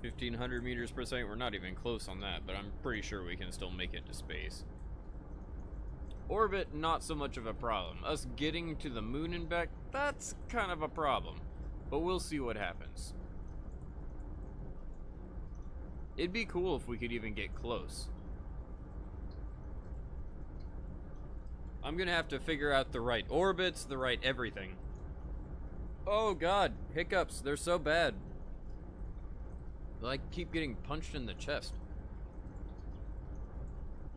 1,500 meters per second. We're not even close on that, but I'm pretty sure we can still make it to space. Orbit, not so much of a problem. Us getting to the moon and back, that's kind of a problem. But we'll see what happens. It'd be cool if we could even get close. I'm gonna have to figure out the right orbits, the right everything. Oh god, hiccups, they're so bad. I keep getting punched in the chest.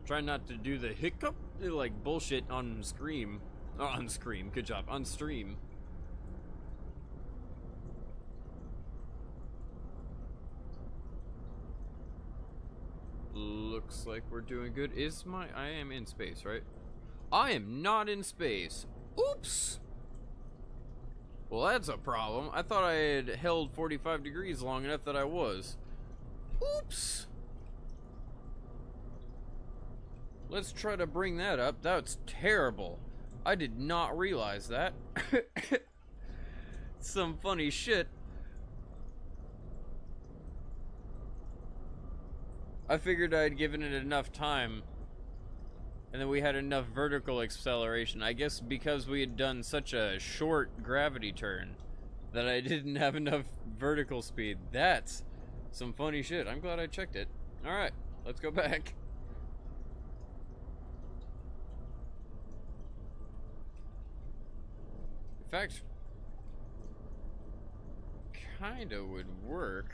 Try not to do the hiccup, like bullshit on Scream. Oh, on Scream, good job, on stream. Looks like we're doing good. I am in space, right? I am not in space. Oops. Well, that's a problem. I thought I had held 45 degrees long enough that I was. Oops. Let's try to bring that up. That's terrible. I did not realize that. Some funny shit. I figured I'd given it enough time. And then we had enough vertical acceleration. I guess because we had done such a short gravity turn that I didn't have enough vertical speed. That's some funny shit. I'm glad I checked it. Alright, let's go back. In fact, kinda would work.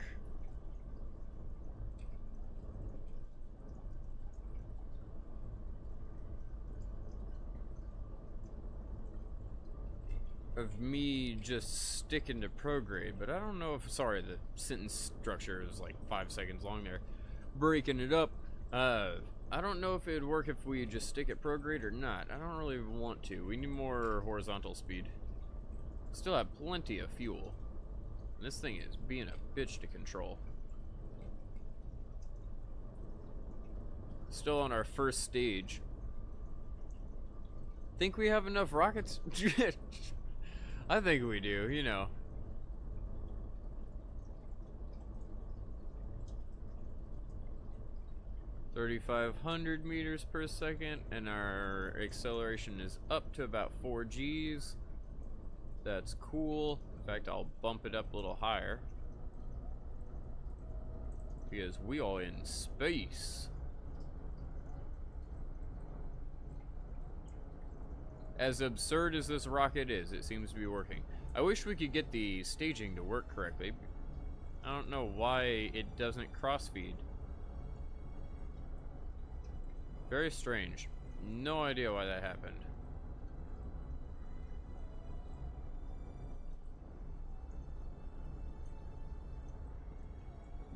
Of me just sticking to prograde, but I don't know if, sorry, the sentence structure is like 5 seconds long there. Breaking it up. I don't know if it'd work if we just stick at prograde or not. I don't really want to. We need more horizontal speed. Still have plenty of fuel. This thing is being a bitch to control. Still on our first stage. Think we have enough rockets? I think we do, you know. $3,500 meters per second, and our acceleration is up to about 4 Gs. That's cool. In fact, I'll bump it up a little higher. Because we are in space. As absurd as this rocket is, it seems to be working. I wish we could get the staging to work correctly. I don't know why it doesn't crossfeed. Very strange. No idea why that happened.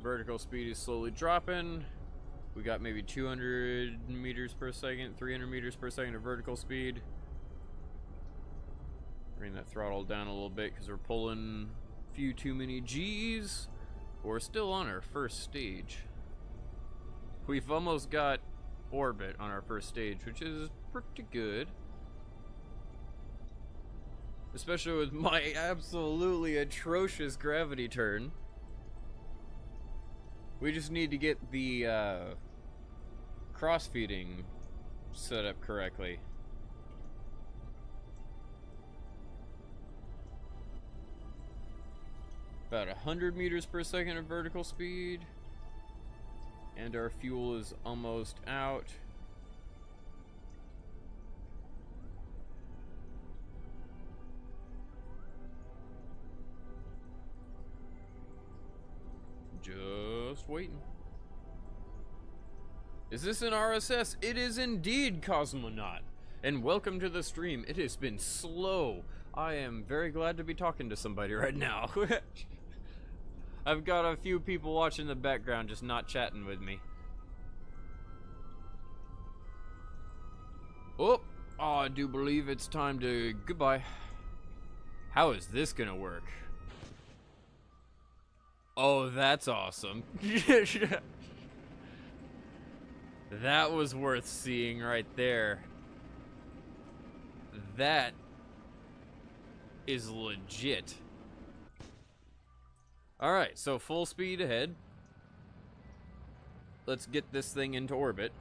Vertical speed is slowly dropping. We got maybe 200 meters per second, 300 meters per second of vertical speed. Bring that throttle down a little bit because we're pulling a few too many G's. We're still on our first stage. We've almost got orbit on our first stage, which is pretty good. Especially with my absolutely atrocious gravity turn. We just need to get the cross-feeding set up correctly. About 100 meters per second of vertical speed. And our fuel is almost out. Just waiting. Is this an RSS? It is indeed, Cosmonaut. And welcome to the stream. It has been slow. I am very glad to be talking to somebody right now. I've got a few people watching in the background just not chatting with me. Oh, I do believe it's time to goodbye. How is this gonna work? Oh, that's awesome. That was worth seeing right there. That is legit. Alright, so full speed ahead. Let's get this thing into orbit.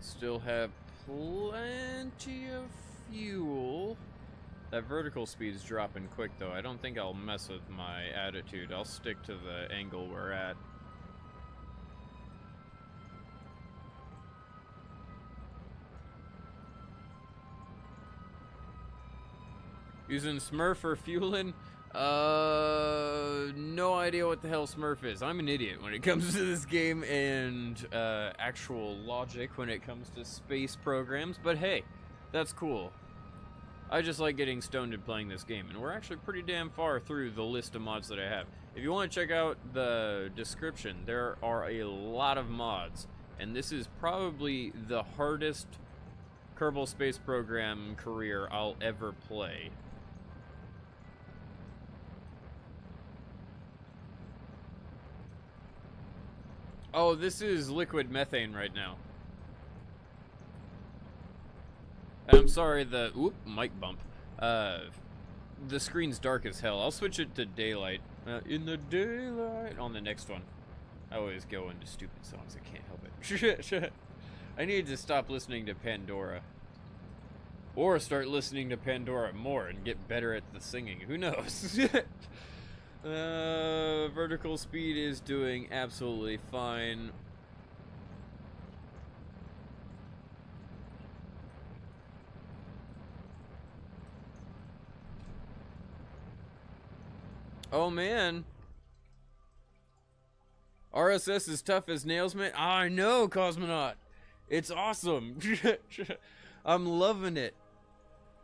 Still have plenty of fuel. That vertical speed is dropping quick though. I don't think I'll mess with my attitude. I'll stick to the angle we're at. Using Smurf for fueling? No idea what the hell Smurf is. I'm an idiot when it comes to this game and actual logic when it comes to space programs, but hey, that's cool. I just like getting stoned and playing this game, and we're actually pretty damn far through the list of mods that I have. If you want to check out the description, there are a lot of mods, and this is probably the hardest Kerbal Space Program career I'll ever play. Oh, this is liquid methane right now. I'm sorry, oop, mic bump. The screen's dark as hell. I'll switch it to daylight. In the daylight on the next one. I always go into stupid songs, I can't help it. I need to stop listening to Pandora. Or start listening to Pandora more and get better at the singing. Who knows? Vertical speed is doing absolutely fine. Oh man. RSS is tough as nails, man. I know, Cosmonaut. It's awesome. I'm loving it.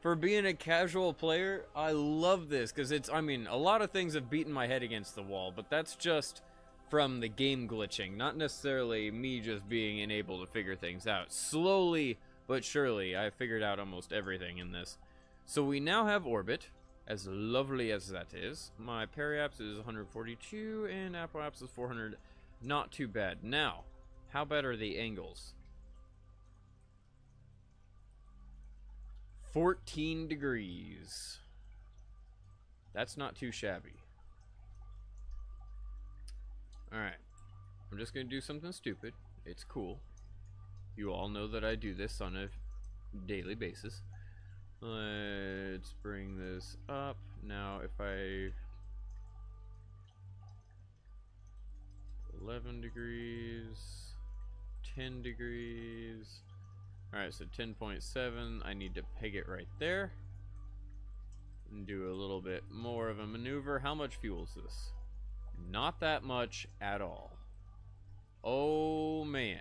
For being a casual player, I love this, because it's, I mean, a lot of things have beaten my head against the wall, but that's just from the game glitching, not necessarily me just being unable to figure things out. Slowly but surely, I figured out almost everything in this. So we now have orbit, as lovely as that is. My periapse is 142, and apoapse is 400. Not too bad. Now, how bad are the angles? 14 degrees. That's not too shabby. Alright. I'm just going to do something stupid. It's cool. You all know that I do this on a daily basis. Let's bring this up. Now, if I... 11 degrees. 10 degrees. Alright, so 10.7, I need to peg it right there. And do a little bit more of a maneuver. How much fuel is this? Not that much at all. Oh, man.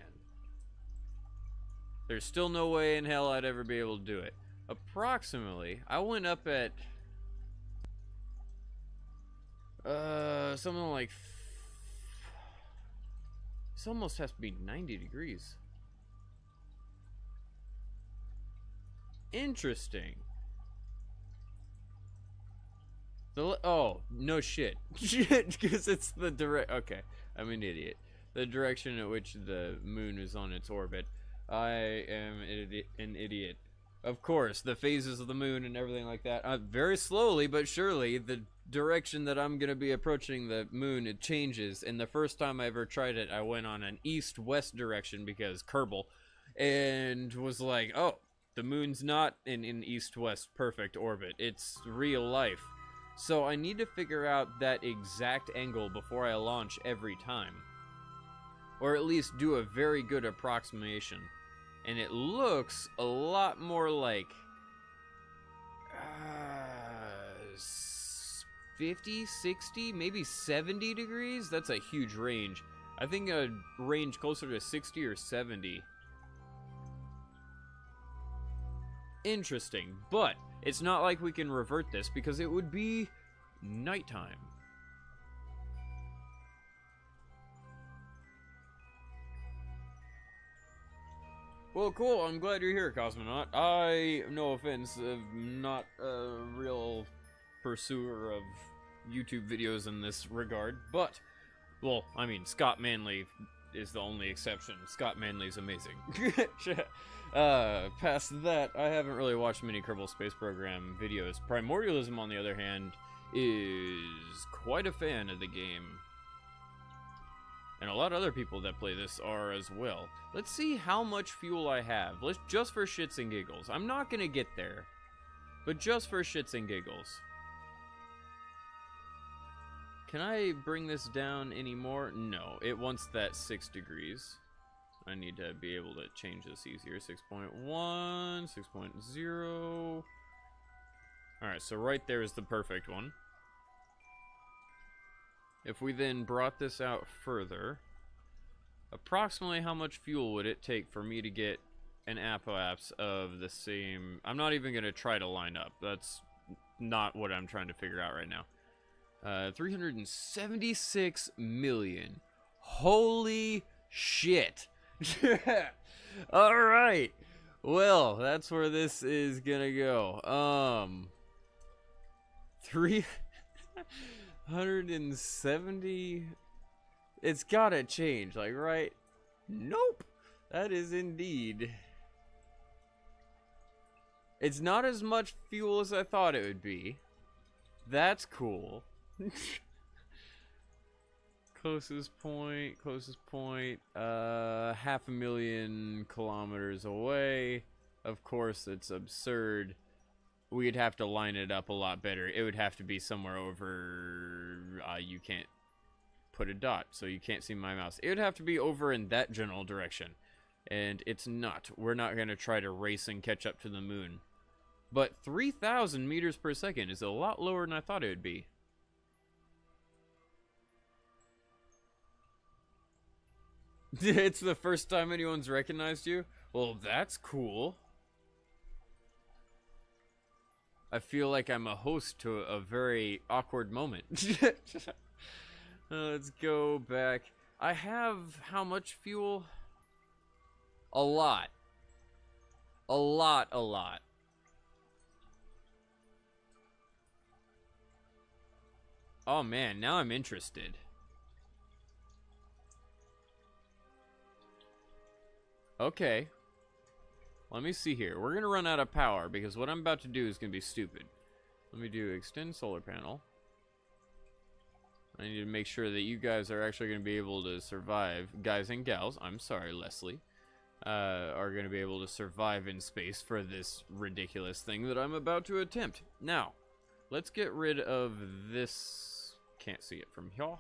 There's still no way in hell I'd ever be able to do it. Approximately, I went up at... something like This almost has to be 90 degrees. Interesting. Oh, no shit. Because it's the direct... Okay, I'm an idiot. The direction at which the moon is on its orbit. I am an idiot. Of course, the phases of the moon and everything like that. Very slowly, but surely, the direction that I'm going to be approaching the moon, it changes. And the first time I ever tried it, I went on an east-west direction because Kerbal. And was like, oh, the moon's not in an east-west perfect orbit. It's real life. So I need to figure out that exact angle before I launch every time. Or at least do a very good approximation. And it looks a lot more like 50, 60, maybe 70 degrees? That's a huge range. I think a range closer to 60 or 70. Interesting, but it's not like we can revert this because it would be nighttime. Well, cool. I'm glad you're here, Cosmonaut. I, no offense, am not a real pursuer of YouTube videos in this regard, but, well, I mean, Scott Manley is the only exception. Scott Manley's amazing. Past that, I haven't really watched many Kerbal Space Program videos. Primordialism, on the other hand, is quite a fan of the game. And a lot of other people that play this are as well. Let's see how much fuel I have. Let's just for shits and giggles. I'm not gonna get there, but just for shits and giggles. Can I bring this down anymore? No, it wants that 6 degrees. I need to be able to change this easier. 6.1, 6.0. Alright, so right there is the perfect one. If we then brought this out further, approximately how much fuel would it take for me to get an apoapse of the same... I'm not even going to try to line up. That's not what I'm trying to figure out right now. 376 million. Holy shit. Alright. Well, that's where this is going to go. 370. It's gotta change, like, right? Nope. That is indeed. It's not as much fuel as I thought it would be. That's cool. Closest point, 500,000 kilometers away. Of course, it's absurd. We'd have to line it up a lot better. It would have to be somewhere over... you can't put a dot, so you can't see my mouse. It would have to be over in that general direction. And it's not. We're not going to try to race and catch up to the moon. But 3,000 meters per second is a lot lower than I thought it would be. It's the first time anyone's recognized you? Well, that's cool. I feel like I'm a host to a very awkward moment. Let's go back. I have how much fuel? A lot. A lot. Oh man, now I'm interested. Okay. Let me see here. We're going to run out of power because what I'm about to do is going to be stupid. Let me do extend solar panel. I need to make sure that you guys are actually going to be able to survive. Guys and gals, I'm sorry, Leslie, are going to be able to survive in space for this ridiculous thing that I'm about to attempt. Now, let's get rid of this. Can't see it from here.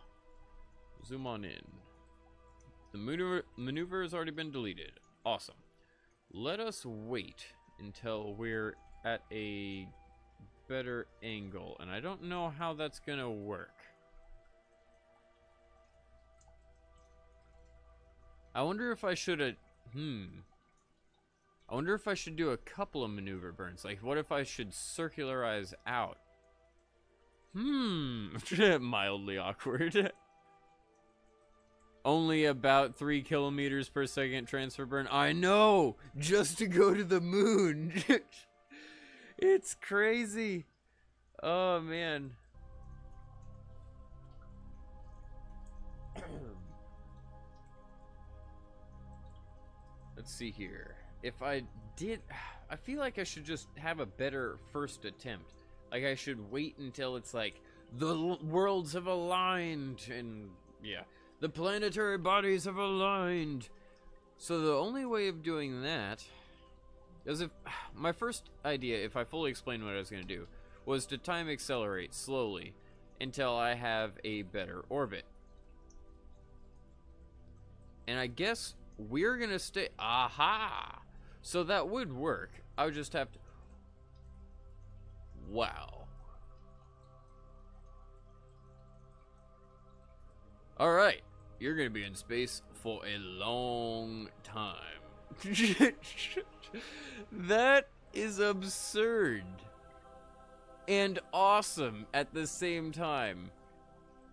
Zoom on in. The maneuver has already been deleted. Awesome. Let us wait until we're at a better angle, and I don't know how that's gonna work. I wonder if I should I wonder if I should do a couple of maneuver burns. Like, what if I should circularize out? Mildly awkward. Only about 3 kilometers per second transfer burn. I know! Just to go to the moon! It's crazy! Oh, man. Let's see here. If I did... I feel like I should just have a better first attempt. Like, I should wait until it's like, the worlds have aligned, and, yeah. The planetary bodies have aligned. So the only way of doing that is if my first idea, if I fully explained what I was going to do, was to time accelerate slowly until I have a better orbit. And I guess we're going to stay... Aha! So that would work. I would just have to... Wow. Alright. You're gonna be in space for a long time. That is absurd. And awesome at the same time.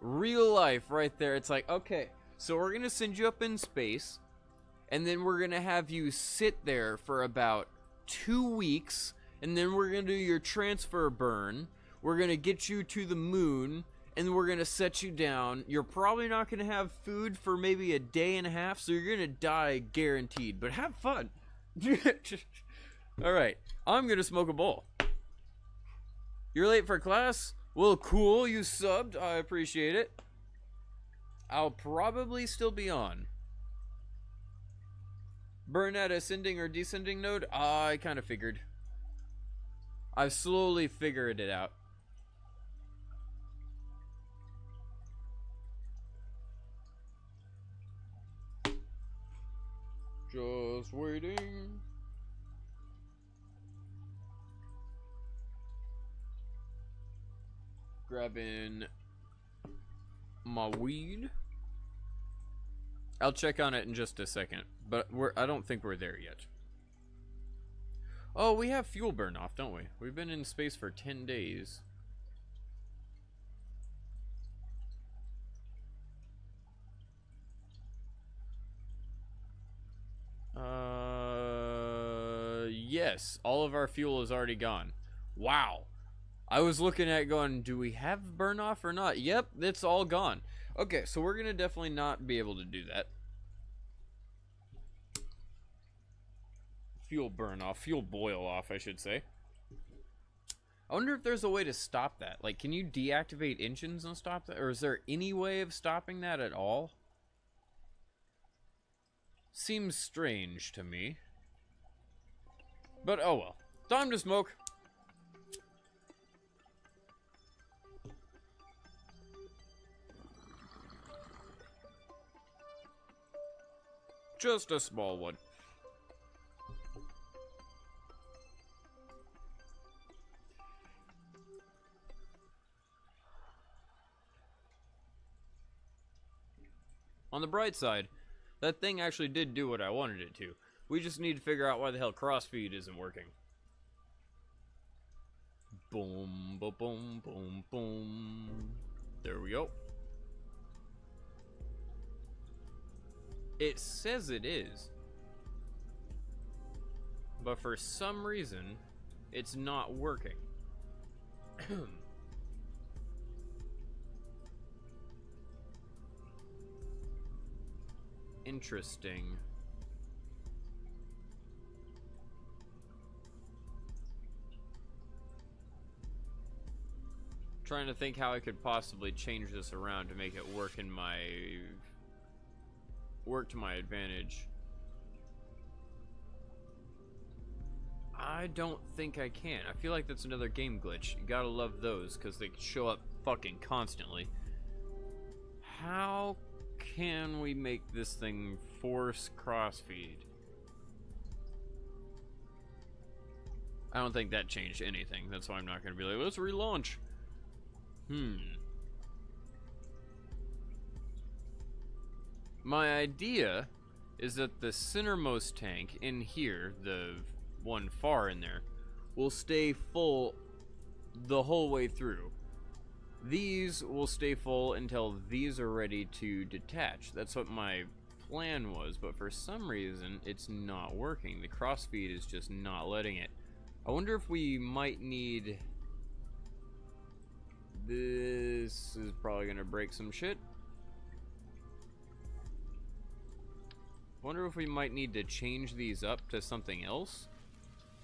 Real life right there. It's like, okay, so we're gonna send you up in space, and then we're gonna have you sit there for about 2 weeks, and then we're gonna do your transfer burn. We're gonna get you to the moon, and we're gonna set you down. You're probably not gonna have food for maybe a day and a half, so you're gonna die guaranteed. But have fun. Alright, I'm gonna smoke a bowl. You're late for class? Well, cool, you subbed. I appreciate it. I'll probably still be on. Burn at ascending or descending node? I kind of figured. I've slowly figured it out. Just waiting. Grabbing my weed. I'll check on it in just a second, but I don't think we're there yet. Oh, we have fuel burn off, don't we? We've been in space for 10 days. Yes, all of our fuel is already gone. Wow. I was looking at going, do we have burn off or not? Yep, it's all gone. Okay, so we're gonna definitely not be able to do that. Fuel burn off, fuel boil off, I should say. I wonder if there's a way to stop that. Like, can you deactivate engines and stop that? Or is there any way of stopping that at all? Seems strange to me. But oh well. Time to smoke. Just a small one. On the bright side, that thing actually did do what I wanted it to. We just need to figure out why the hell crossfeed isn't working. Boom, boom, boom, boom, boom. There we go. It says it is. But for some reason, it's not working. Interesting. Trying to think how I could possibly change this around to make it work in my... work to my advantage. I don't think I can. I feel like that's another game glitch. You gotta love those, because they show up fucking constantly. How can we make this thing force crossfeed? I don't think that changed anything. That's why I'm not gonna be like, let's relaunch. My idea is that the centermost tank in here, the one far in there, will stay full the whole way through. These will stay full until these are ready to detach. That's what my plan was, but for some reason it's not working. The crossfeed is just not letting it. I wonder if we might need... This is probably gonna break some shit. I wonder if we might need to change these up to something else.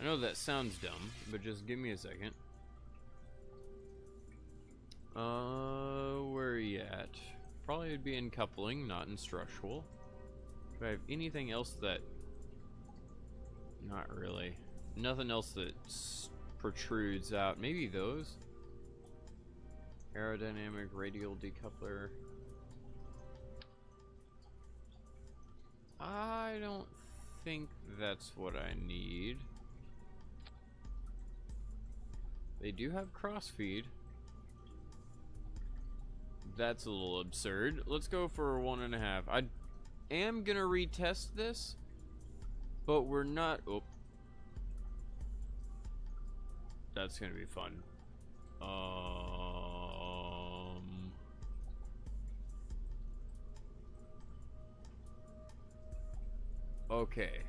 I know that sounds dumb, but just give me a second. Where are you at? Probably would be in coupling, not in structural. Do I have anything else that... Not really. Nothing else that protrudes out. Maybe those? Aerodynamic radial decoupler. I don't think that's what I need. They do have crossfeed. That's a little absurd. Let's go for 1.5. I am gonna retest this, but we're not. Oh, that's gonna be fun. Okay.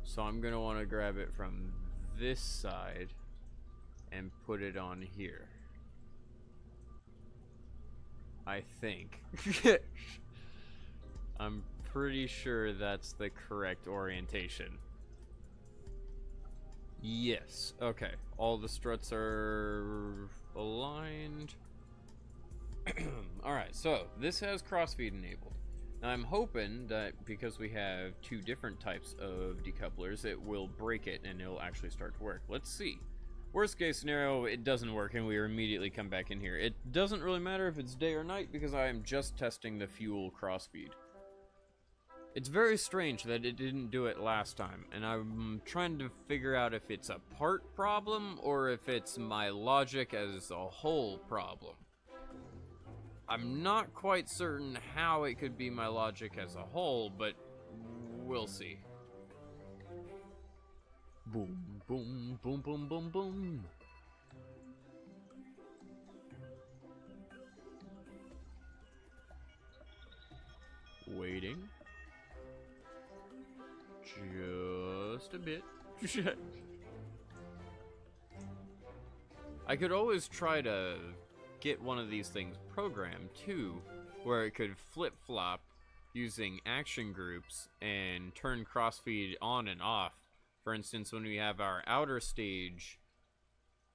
So I'm gonna want to grab it from this side and put it on here. I think. I'm pretty sure that's the correct orientation. Yes. Okay. All the struts are aligned. Alright, so this has crossfeed enabled. Now I'm hoping that because we have two different types of decouplers, it will break it and it'll actually start to work. Let's see. Worst case scenario, it doesn't work and we immediately come back in here. It doesn't really matter if it's day or night because I am just testing the fuel crossfeed. It's very strange that it didn't do it last time, and I'm trying to figure out if it's a part problem or if it's my logic as a whole problem. I'm not quite certain how it could be my logic as a whole, but we'll see. Boom, boom, boom, boom, boom, boom. Waiting. Just a bit. I could always try to get one of these things programmed too, where it could flip-flop using action groups and turn crossfeed on and off. For instance, when we have our outer stage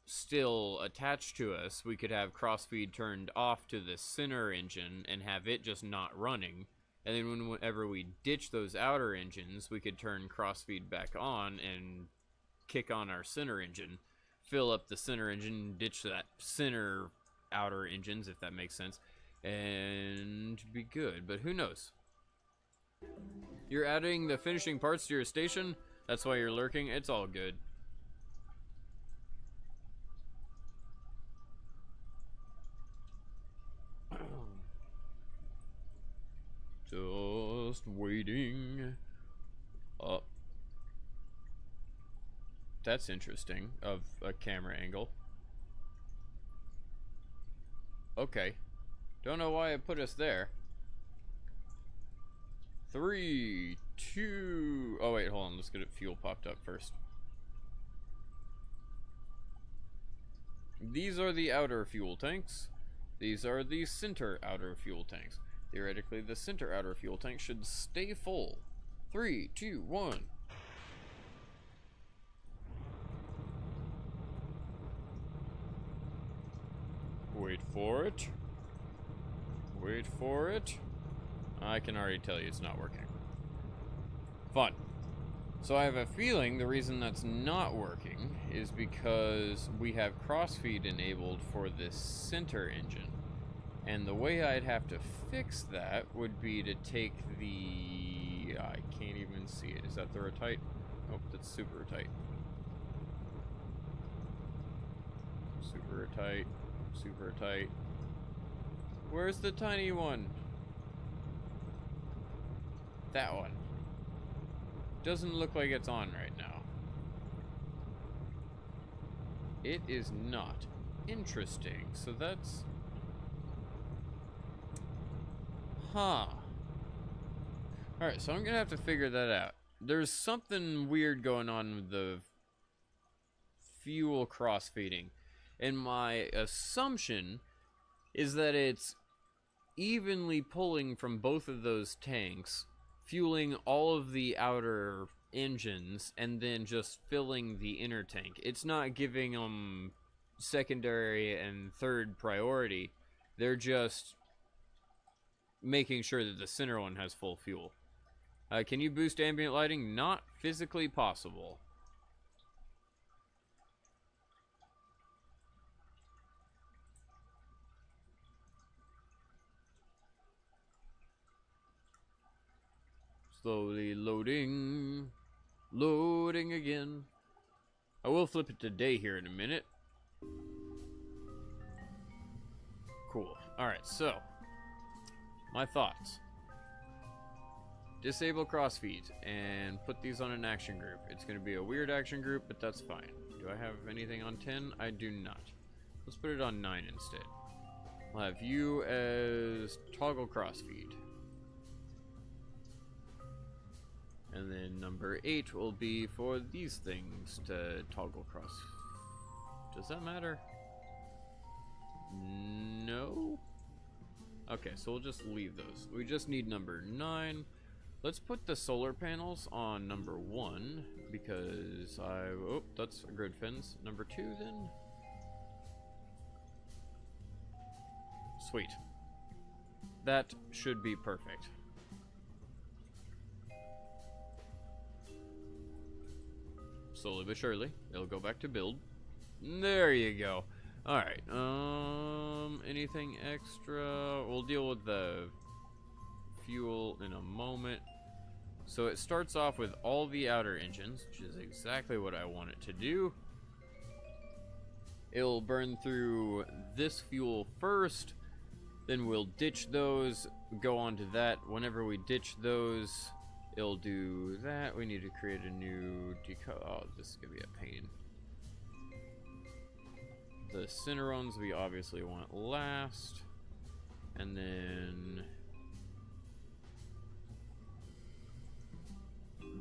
still attached to us, we could have crossfeed turned off to the center engine and have it just not running. And then whenever we ditch those outer engines, we could turn crossfeed back on and kick on our center engine, fill up the center engine, ditch that center outer engines, if that makes sense, and be good. But who knows? You're adding the finishing parts to your station? That's why you're lurking? It's all good. Just waiting. That's interesting, of a camera angle. Okay. Don't know why it put us there. 3, 2... Oh, wait, hold on. Let's get it fuel popped up first. These are the outer fuel tanks. These are the center outer fuel tanks. Theoretically, the center outer fuel tank should stay full. 3, 2, 1. Wait for it. Wait for it. I can already tell you it's not working. Fun. So I have a feeling the reason that's not working is because we have crossfeed enabled for this center engine. And the way I'd have to fix that would be to take the... I can't even see it. Is that the tight? Oh, that's super tight. Super tight. Super tight. Where's the tiny one? That one. Doesn't look like it's on right now. It is not. interesting. So that's... Huh. Alright, so I'm gonna have to figure that out. There's something weird going on with the fuel cross-feeding. And my assumption is that it's evenly pulling from both of those tanks, fueling all of the outer engines, and then just filling the inner tank. It's not giving them secondary and third priority. They're just making sure that the center one has full fuel. Can you boost ambient lighting? Not physically possible. Slowly loading. Loading again. I will flip it to day here in a minute. Cool. Alright, so. My thoughts. Disable crossfeeds and put these on an action group. It's going to be a weird action group, but that's fine. Do I have anything on 10? I do not. Let's put it on 9 instead. I'll have you as toggle crossfeed. And then number 8 will be for these things to toggle cross. Does that matter? No? Okay, so we'll just leave those. We just need number 9. Let's put the solar panels on number 1 because oh, that's a grid fence. Number 2 then. Sweet. That should be perfect. Slowly but surely, it'll go back to build. There you go. Alright, anything extra? We'll deal with the fuel in a moment. So it starts off with all the outer engines, which is exactly what I want it to do. It'll burn through this fuel first, then we'll ditch those, go on to that. Whenever we ditch those, it'll do that. We need to create a new oh, this is gonna be a pain. The center ones we obviously want last, and then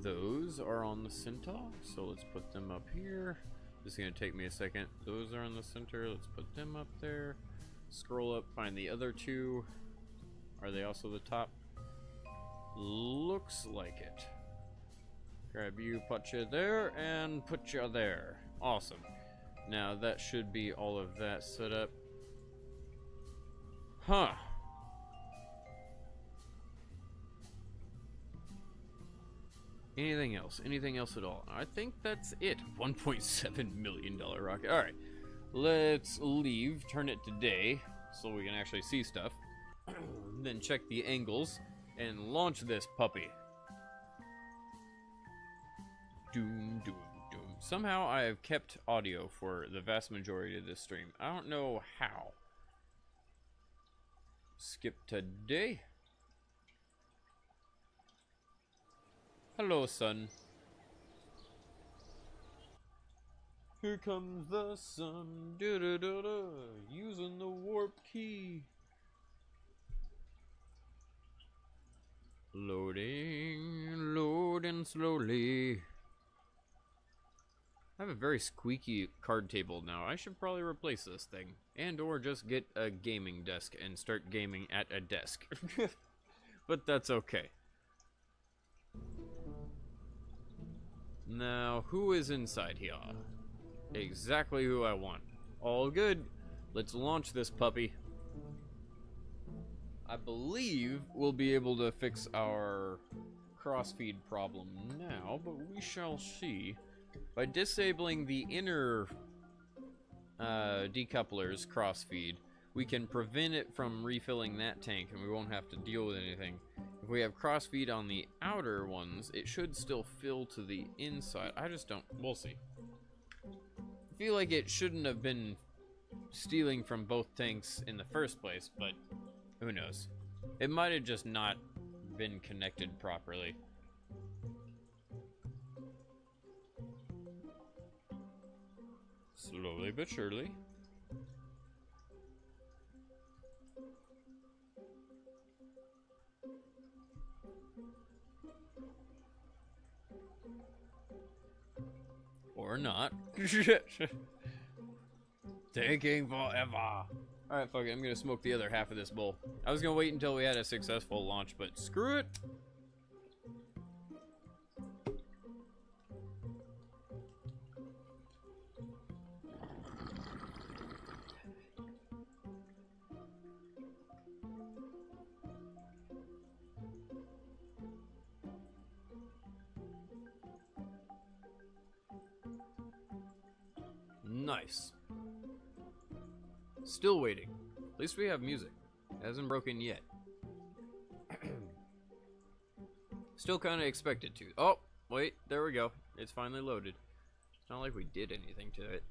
those are on the center, so let's put them up here. This is gonna take me a second. Those are on the center, let's put them up there. Scroll up, find the other 2. Are they also the top? Looks like it. Grab you, put you there, and put you there. Awesome. Now that should be all of that set up. Huh. Anything else? Anything else at all? I think that's it. $1.7 million rocket. Alright. Let's leave. Turn it to day so we can actually see stuff. Then check the angles and launch this puppy. Doom, doom, doom. Somehow I have kept audio for the vast majority of this stream. I don't know how. Skip to day. Hello, sun. Here comes the sun. Da da da da. Using the warp key. Loading, loading slowly. I have a very squeaky card table now. I should probably replace this thing. And or just get a gaming desk and start gaming at a desk. But that's okay. Now, who is inside here? Exactly who I want. All good. Let's launch this puppy. I believe we'll be able to fix our crossfeed problem now, but we shall see. By disabling the inner decouplers crossfeed, we can prevent it from refilling that tank and we won't have to deal with anything. If we have crossfeed on the outer ones, it should still fill to the inside. I just don't, we'll see. I feel like it shouldn't have been stealing from both tanks in the first place, but who knows? It might have just not been connected properly. Slowly but surely. Or not. Taking forever. Alright, fuck it. I'm gonna smoke the other half of this bowl. I was gonna wait until we had a successful launch, but screw it. Nice. Still waiting. At least we have music. It hasn't broken yet. Still kind of expect it to. Oh, wait. There we go. It's finally loaded. It's not like we did anything to it.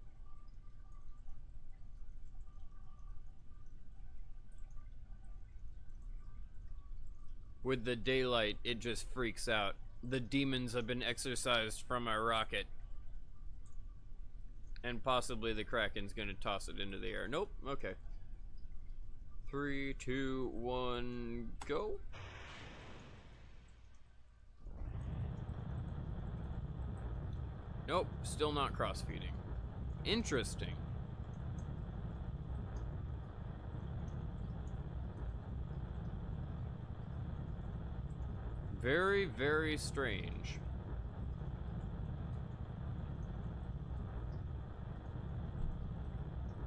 With the daylight, it just freaks out. The demons have been exorcised from our rocket. And possibly the Kraken's gonna toss it into the air. Nope. Okay. 3, 2, 1, go. Nope. Still not cross-feeding. Interesting. Very, very strange.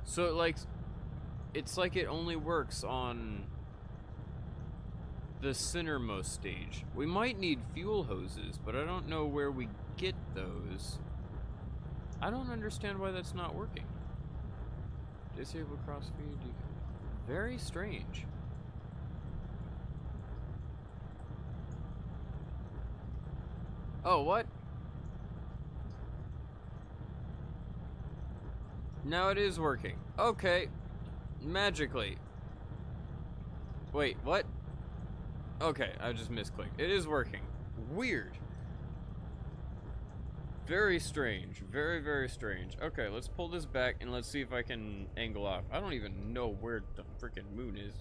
So, like, it's like it only works on the centermost stage. We might need fuel hoses, but I don't know where we get those. I don't understand why that's not working. Disable crossfeed. Very strange. Oh, what? Now it is working. Okay. Magically. Wait, what? Okay, I just misclicked. It is working. Weird. Very strange. Very, very strange. Okay, let's pull this back and let's see if I can angle off. I don't even know where the freaking moon is.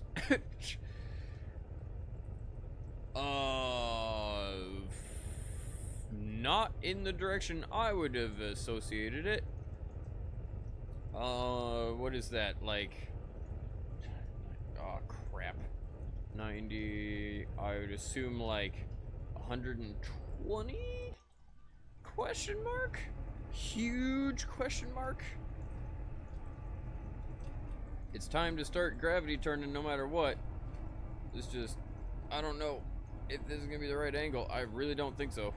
Not in the direction I would have associated it. What is that, like, oh crap, 90, I would assume like 120, question mark, huge question mark. It's time to start gravity turning no matter what. It's just, I don't know if this is gonna be the right angle. I really don't think so.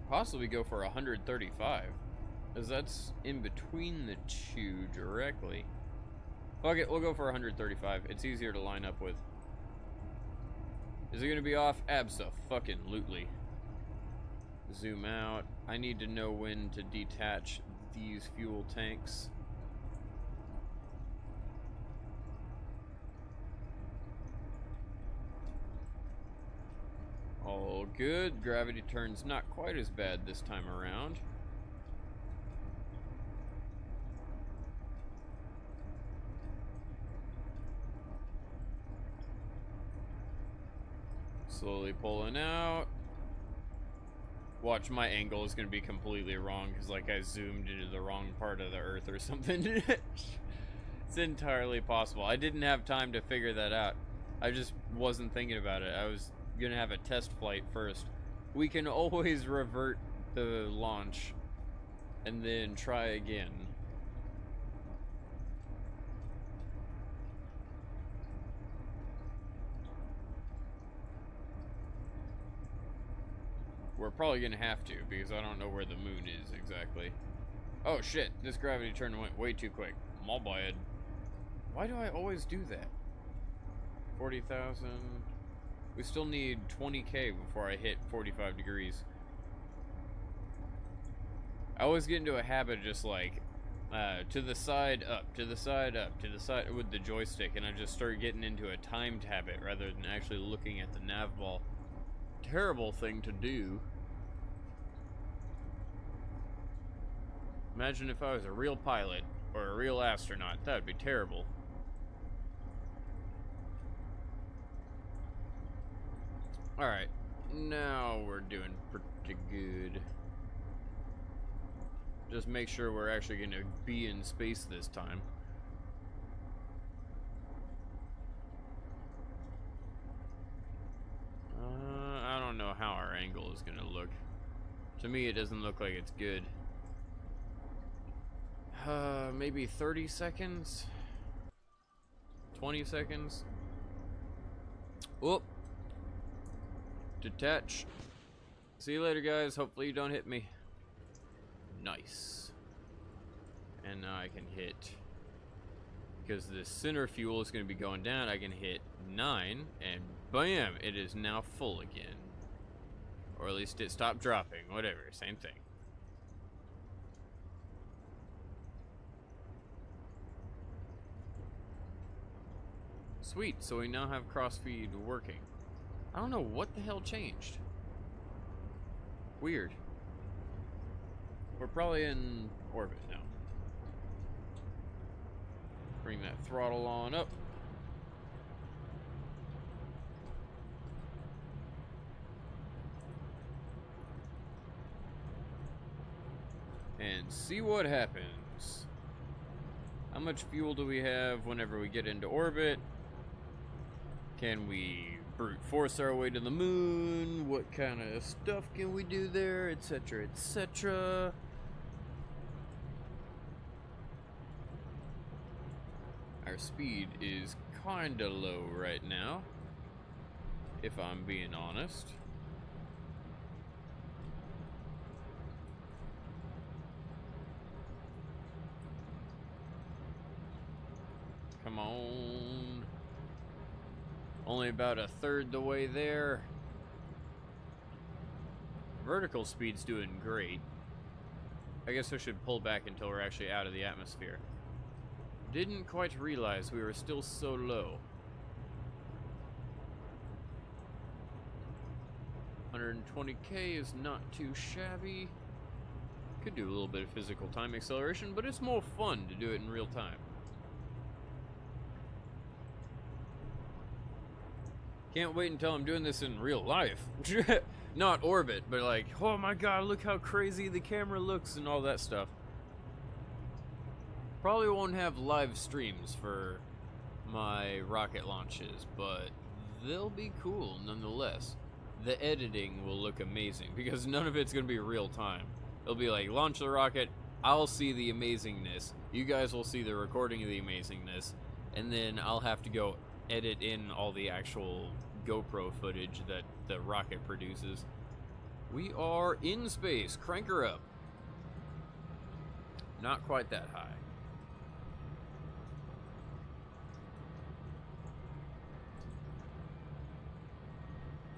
Possibly go for 135, as that's in between the two directly. Fuck it, we'll go for 135. It's easier to line up with. Is it gonna be off? Abso-fucking-lutely. Zoom out. I need to know when to detach these fuel tanks. All good. Gravity turn's not quite as bad this time around. Slowly pulling out. Watch, my angle is going to be completely wrong because, like, I zoomed into the wrong part of the Earth or something. It's entirely possible. I didn't have time to figure that out. I just wasn't thinking about it. I was gonna have a test flight first. We can always revert the launch and then try again. We're probably gonna have to because I don't know where the moon is exactly. Oh shit, this gravity turn went way too quick. My bad. Why do I always do that? 40,000. We still need 20k before I hit 45 degrees. I always get into a habit of just like to the side, up, to the side, up, to the side with the joystick, and I just start getting into a timed habit rather than actually looking at the nav ball. Terrible thing to do. Imagine if I was a real pilot Or a real astronaut. That would be terrible. Alright. Now we're doing pretty good. Just make sure we're actually going to be in space this time. I don't know how our angle is going to look. To me, it doesn't look like it's good. Maybe 30 seconds? 20 seconds? Whoop. Detach. See you later, guys. Hopefully you don't hit me. Nice. And now I can hit, because the center fuel is going to be going down, I can hit 9, and bam, it is now full again. Or at least it stopped dropping. Whatever, same thing. Sweet, so we now have crossfeed working. I don't know what the hell changed. Weird. We're probably in orbit now. Bring that throttle on up. And see what happens. How much fuel do we have whenever we get into orbit? Can we brute force our way to the moon? What kind of stuff can we do there? Etc, etc. Our speed is kinda low right now, if I'm being honest. Come on. Only about a third the way there. Vertical speed's doing great. I guess I should pull back until we're actually out of the atmosphere. Didn't quite realize we were still so low. 120k is not too shabby. Could do a little bit of physical time acceleration, but it's more fun to do it in real time. Can't wait until I'm doing this in real life. Not orbit, but like, oh my god, look how crazy the camera looks and all that stuff. Probably won't have live streams for my rocket launches, but they'll be cool nonetheless. The editing will look amazing because none of it's going to be real time. It'll be like, launch the rocket, I'll see the amazingness, you guys will see the recording of the amazingness, and then I'll have to go edit in all the actual GoPro footage that the rocket produces. We are in space. Crank her up. Not quite that high.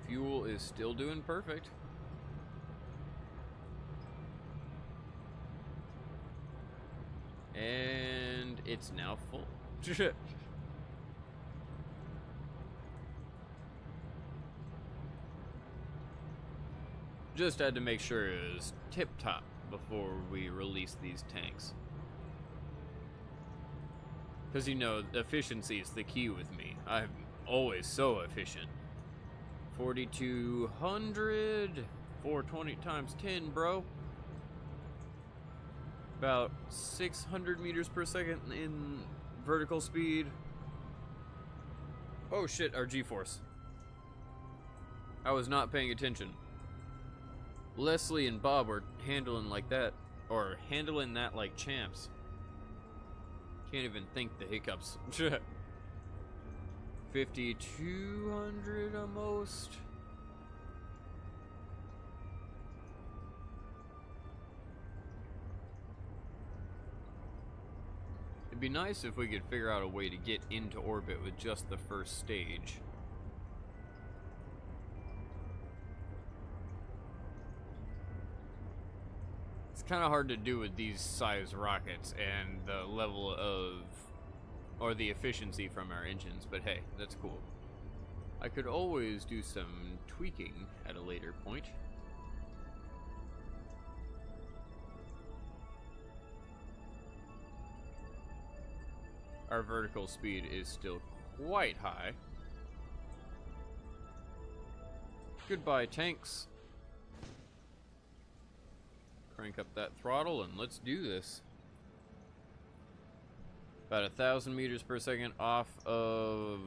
Fuel is still doing perfect. And it's now full. Just had to make sure it was tip-top before we release these tanks. Because, you know, efficiency is the key with me. I'm always so efficient. 4,200, 420 times 10, bro. About 600 meters per second in vertical speed. Oh shit, our G-force. I was not paying attention. Leslie and Bob were handling like that, or handling that like champs. Can't even think the hiccups. 5,200 almost. It'd be nice if we could figure out a way to get into orbit with just the first stage. It's kind of hard to do with these size rockets and the level of, or the efficiency from our engines, but hey, that's cool. I could always do some tweaking at a later point. our vertical speed is still quite high. Goodbye, tanks. Crank up that throttle and let's do this. About 1,000 meters per second off of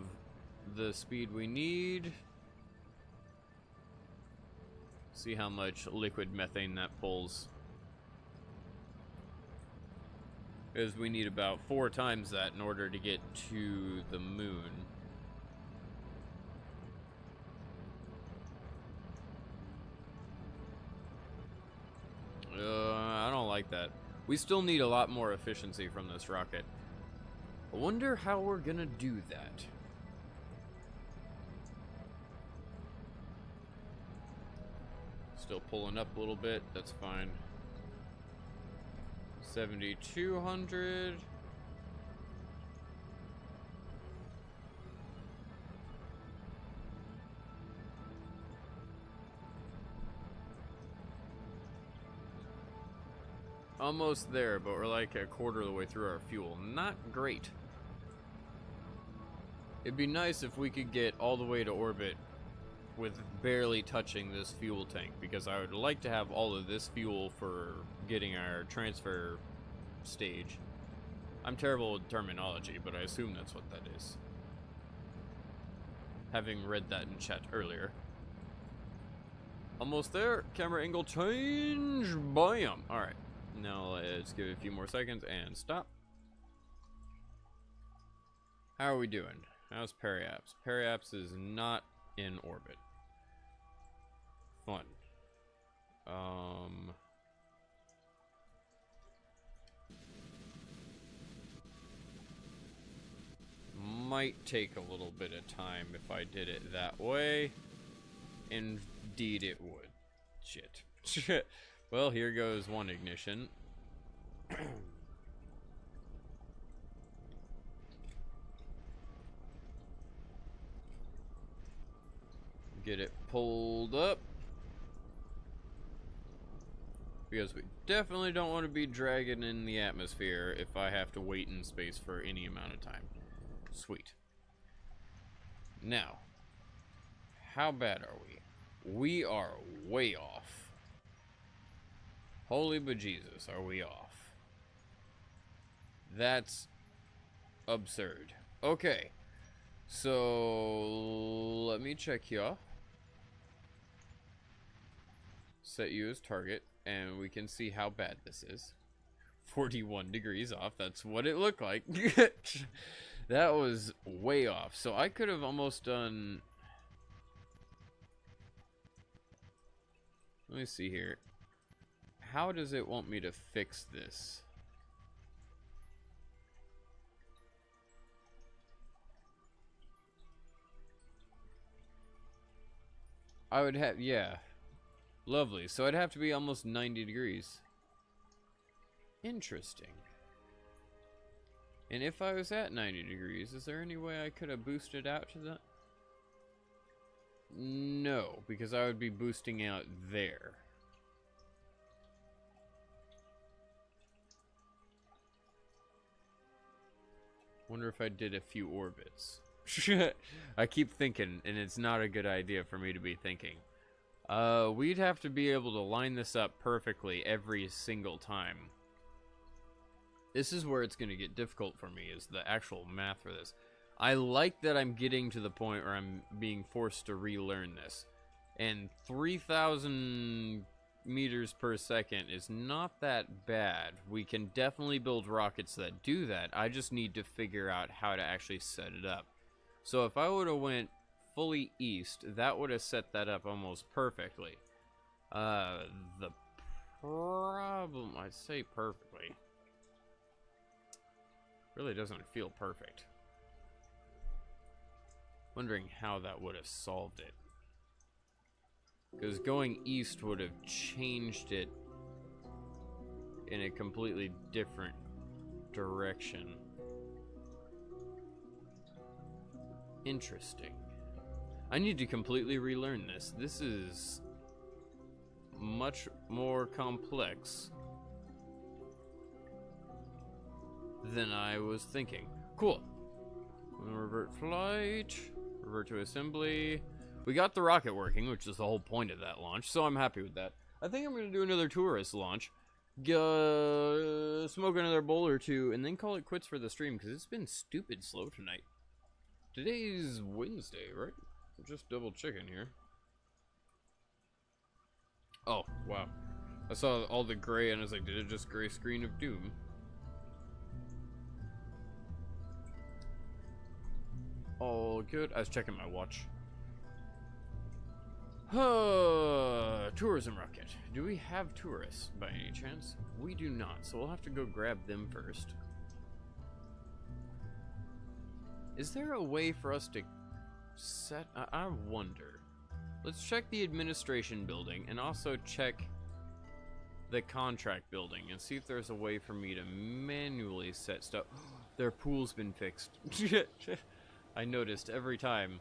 the speed we need. See how much liquid methane that pulls. Because we need about 4 times that in order to get to the moon. I don't like that. We still need a lot more efficiency from this rocket. I wonder how we're gonna do that. Still pulling up a little bit, that's fine. 7,200. Almost there, but we're like a quarter of the way through our fuel. Not great. It'd be nice if we could get all the way to orbit with barely touching this fuel tank, because I would like to have all of this fuel for getting our transfer stage. I'm terrible with terminology, but I assume that's what that is. Having read that in chat earlier. Almost there. Camera angle change. Bam. Alright. Now let's give it a few more seconds and stop. How are we doing? How's Periaps? Periaps is not in orbit. Fun. Might take a little bit of time if I did it that way. Indeed it would. Shit. Well, here goes one ignition. Get it pulled up. Because we definitely don't want to be dragging in the atmosphere if I have to wait in space for any amount of time. Sweet. Now, how bad are we? We are way off. Holy bejesus, are we off? That's absurd. Okay. So, let me check here. Set you as target, and we can see how bad this is. 41 degrees off, that's what it looked like. That was way off. So I could have almost done... Let me see here. How does it want me to fix this? I would have, yeah. Lovely. So I'd have to be almost 90 degrees. Interesting. And if I was at 90 degrees, is there any way I could have boosted out to that? No, because I would be boosting out there. Wonder if I did a few orbits. I keep thinking, and it's not a good idea for me to be thinking. We'd have to be able to line this up perfectly every single time. This is where it's going to get difficult for me, is the actual math for this. I like that I'm getting to the point where I'm being forced to relearn this. And 3,000 meters per second is not that bad. We can definitely build rockets that do that. I just need to figure out how to actually set it up. So if I would have went fully east, that would have set that up almost perfectly. The problem, I'd say perfectly, really doesn't feel perfect. Wondering how that would have solved it. Because going east would have changed it in a completely different direction. Interesting. I need to completely relearn this. This is much more complex than I was thinking. Cool. Revert flight. Revert to assembly. We got the rocket working, which is the whole point of that launch, so I'm happy with that. I think I'm going to do another tourist launch. Smoke another bowl or two, and then call it quits for the stream, because it's been stupid slow tonight. Today's Wednesday, right? Just double checking here. Oh, wow. I saw all the gray, and I was like, did it just gray screen of doom? All good. I was checking my watch. Tourism rocket. Do we have tourists by any chance? We do not, so we'll have to go grab them first. Is there a way for us to set... I wonder. Let's check the administration building and also check the contract building and see if there's a way for me to manually set stuff. Their pool's been fixed. I noticed every time.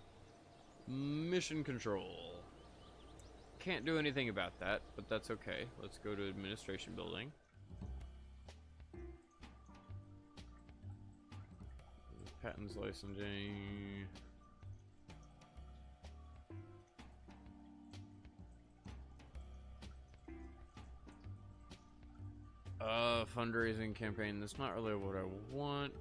Mission control. Can't do anything about that, but that's okay. Let's go to administration building. Patents, licensing. Fundraising campaign. That's not really what I want.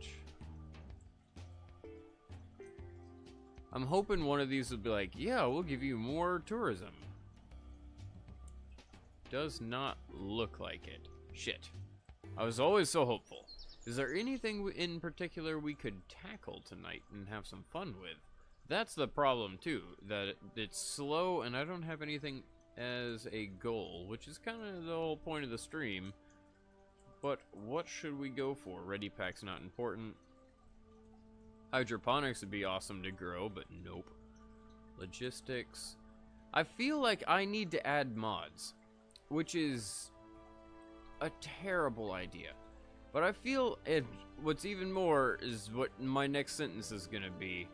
I'm hoping one of these will be like, yeah, we'll give you more tourism. Does not look like it. Shit. I was always so hopeful. Is there anything in particular we could tackle tonight and have some fun with? That's the problem too, that it's slow and I don't have anything as a goal, which is kind of the whole point of the stream. But what should we go for? Ready pack's not important. Hydroponics would be awesome to grow, but nope. Logistics. I feel like I need to add mods, which is a terrible idea. But I feel what's even more is what my next sentence is gonna be.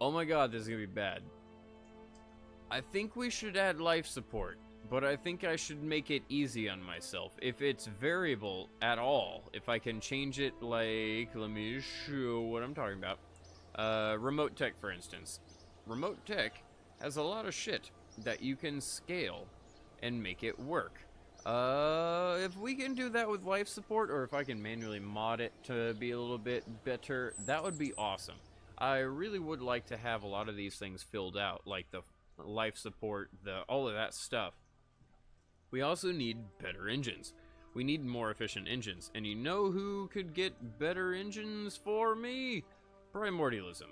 Oh my god, this is gonna be bad. I think we should add life support, but I think I should make it easy on myself. If it's variable at all, if I can change it, like, let me show what I'm talking about. Remote tech, for instance. Remote tech has a lot of shit that you can scale and make it work. If we can do that with life support, or if I can manually mod it to be a little bit better, that would be awesome. I really would like to have a lot of these things filled out, like the life support, all of that stuff. We also need better engines. We need more efficient engines. And you know who could get better engines for me? Primordialism.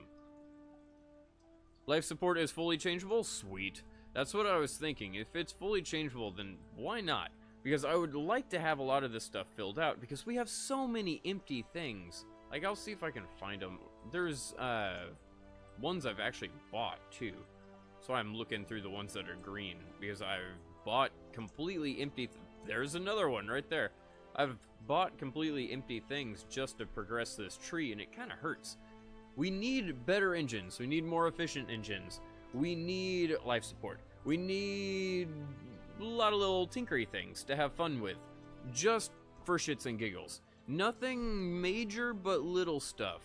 Life support is fully changeable? Sweet. That's what I was thinking. If it's fully changeable, then why not? Because I would like to have a lot of this stuff filled out, because we have so many empty things. Like, I'll see if I can find them. There's, ones I've actually bought, too. So I'm looking through the ones that are green, because I've bought completely empty... There's another one right there. I've bought completely empty things just to progress this tree, and it kind of hurts. We need better engines. We need more efficient engines. We need life support. We need a lot of little tinkery things to have fun with. Just for shits and giggles. Nothing major, but little stuff.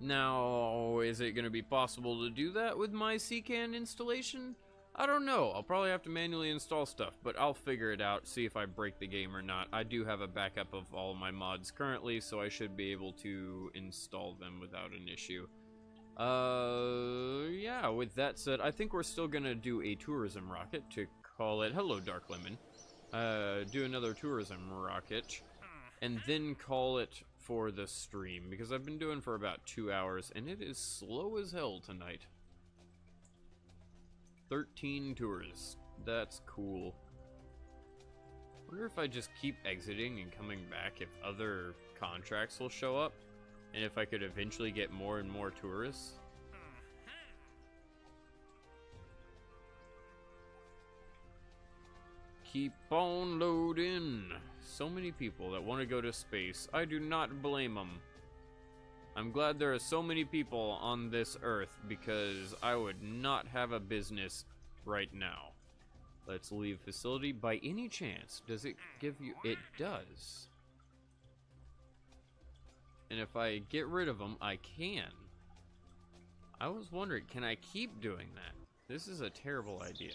Now, is it going to be possible to do that with my CKAN installation? I don't know. I'll probably have to manually install stuff, but I'll figure it out, see if I break the game or not. I do have a backup of all my mods currently, so I should be able to install them without an issue. Yeah, with that said, I think we're still going to do a tourism rocket to call it... Hello, Dark Lemon. Do another tourism rocket, and then call it for the stream, because I've been doing for about 2 hours, and it is slow as hell tonight. 13 tourists. That's cool. Wonder if I just keep exiting and coming back if other contracts will show up, and if I could eventually get more and more tourists. Keep on loading. So many people that want to go to space. I do not blame them. I'm glad there are so many people on this earth, because I would not have a business right now. Let's leave facility. By any chance, does it give you... It does. And if I get rid of them, I can. I was wondering, can I keep doing that? This is a terrible idea.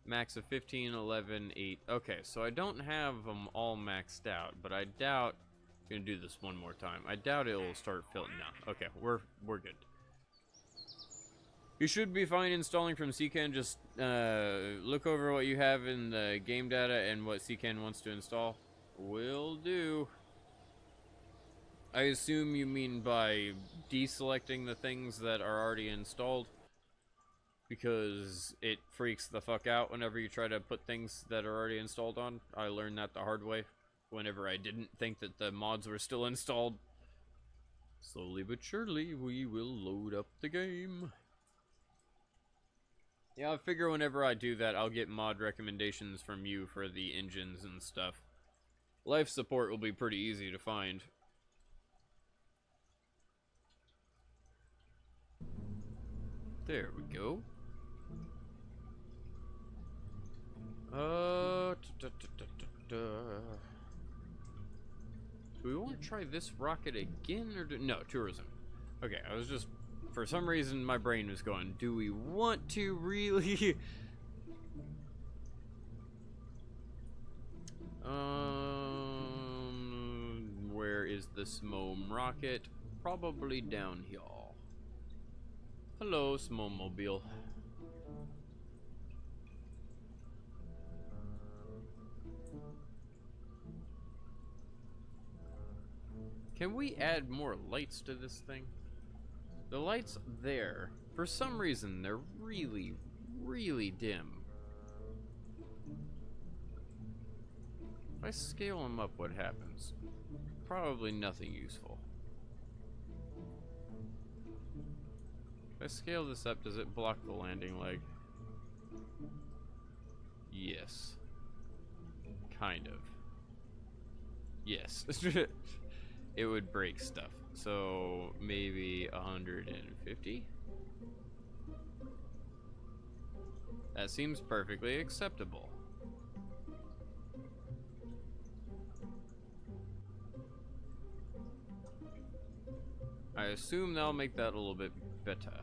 Max of 15, 11, 8. Okay, so I don't have them all maxed out, but I doubt... I'm gonna do this one more time. I doubt it will start filling. No. Okay, we're good. You should be fine installing from CKAN. Just look over what you have in the game data and what CKAN wants to install. Will do. I assume you mean by deselecting the things that are already installed, because it freaks the fuck out whenever you try to put things that are already installed on. I learned that the hard way whenever I didn't think that the mods were still installed. Slowly but surely, we will load up the game. Yeah, I figure whenever I do that, I'll get mod recommendations from you for the engines and stuff. Life support will be pretty easy to find. There we go. Do we want to try this rocket again, or no, tourism? Okay, I was just, for some reason my brain was going, do we want to really? Where is the Smome rocket? Probably down here. Hello, Smomobile. Can we add more lights to this thing? The lights there, for some reason, they're really, really dim. If I scale them up, what happens? Probably nothing useful. If I scale this up, does it block the landing leg? Yes. Kind of. Yes. It would break stuff. So maybe 150? That seems perfectly acceptable. I assume that'll make that a little bit better.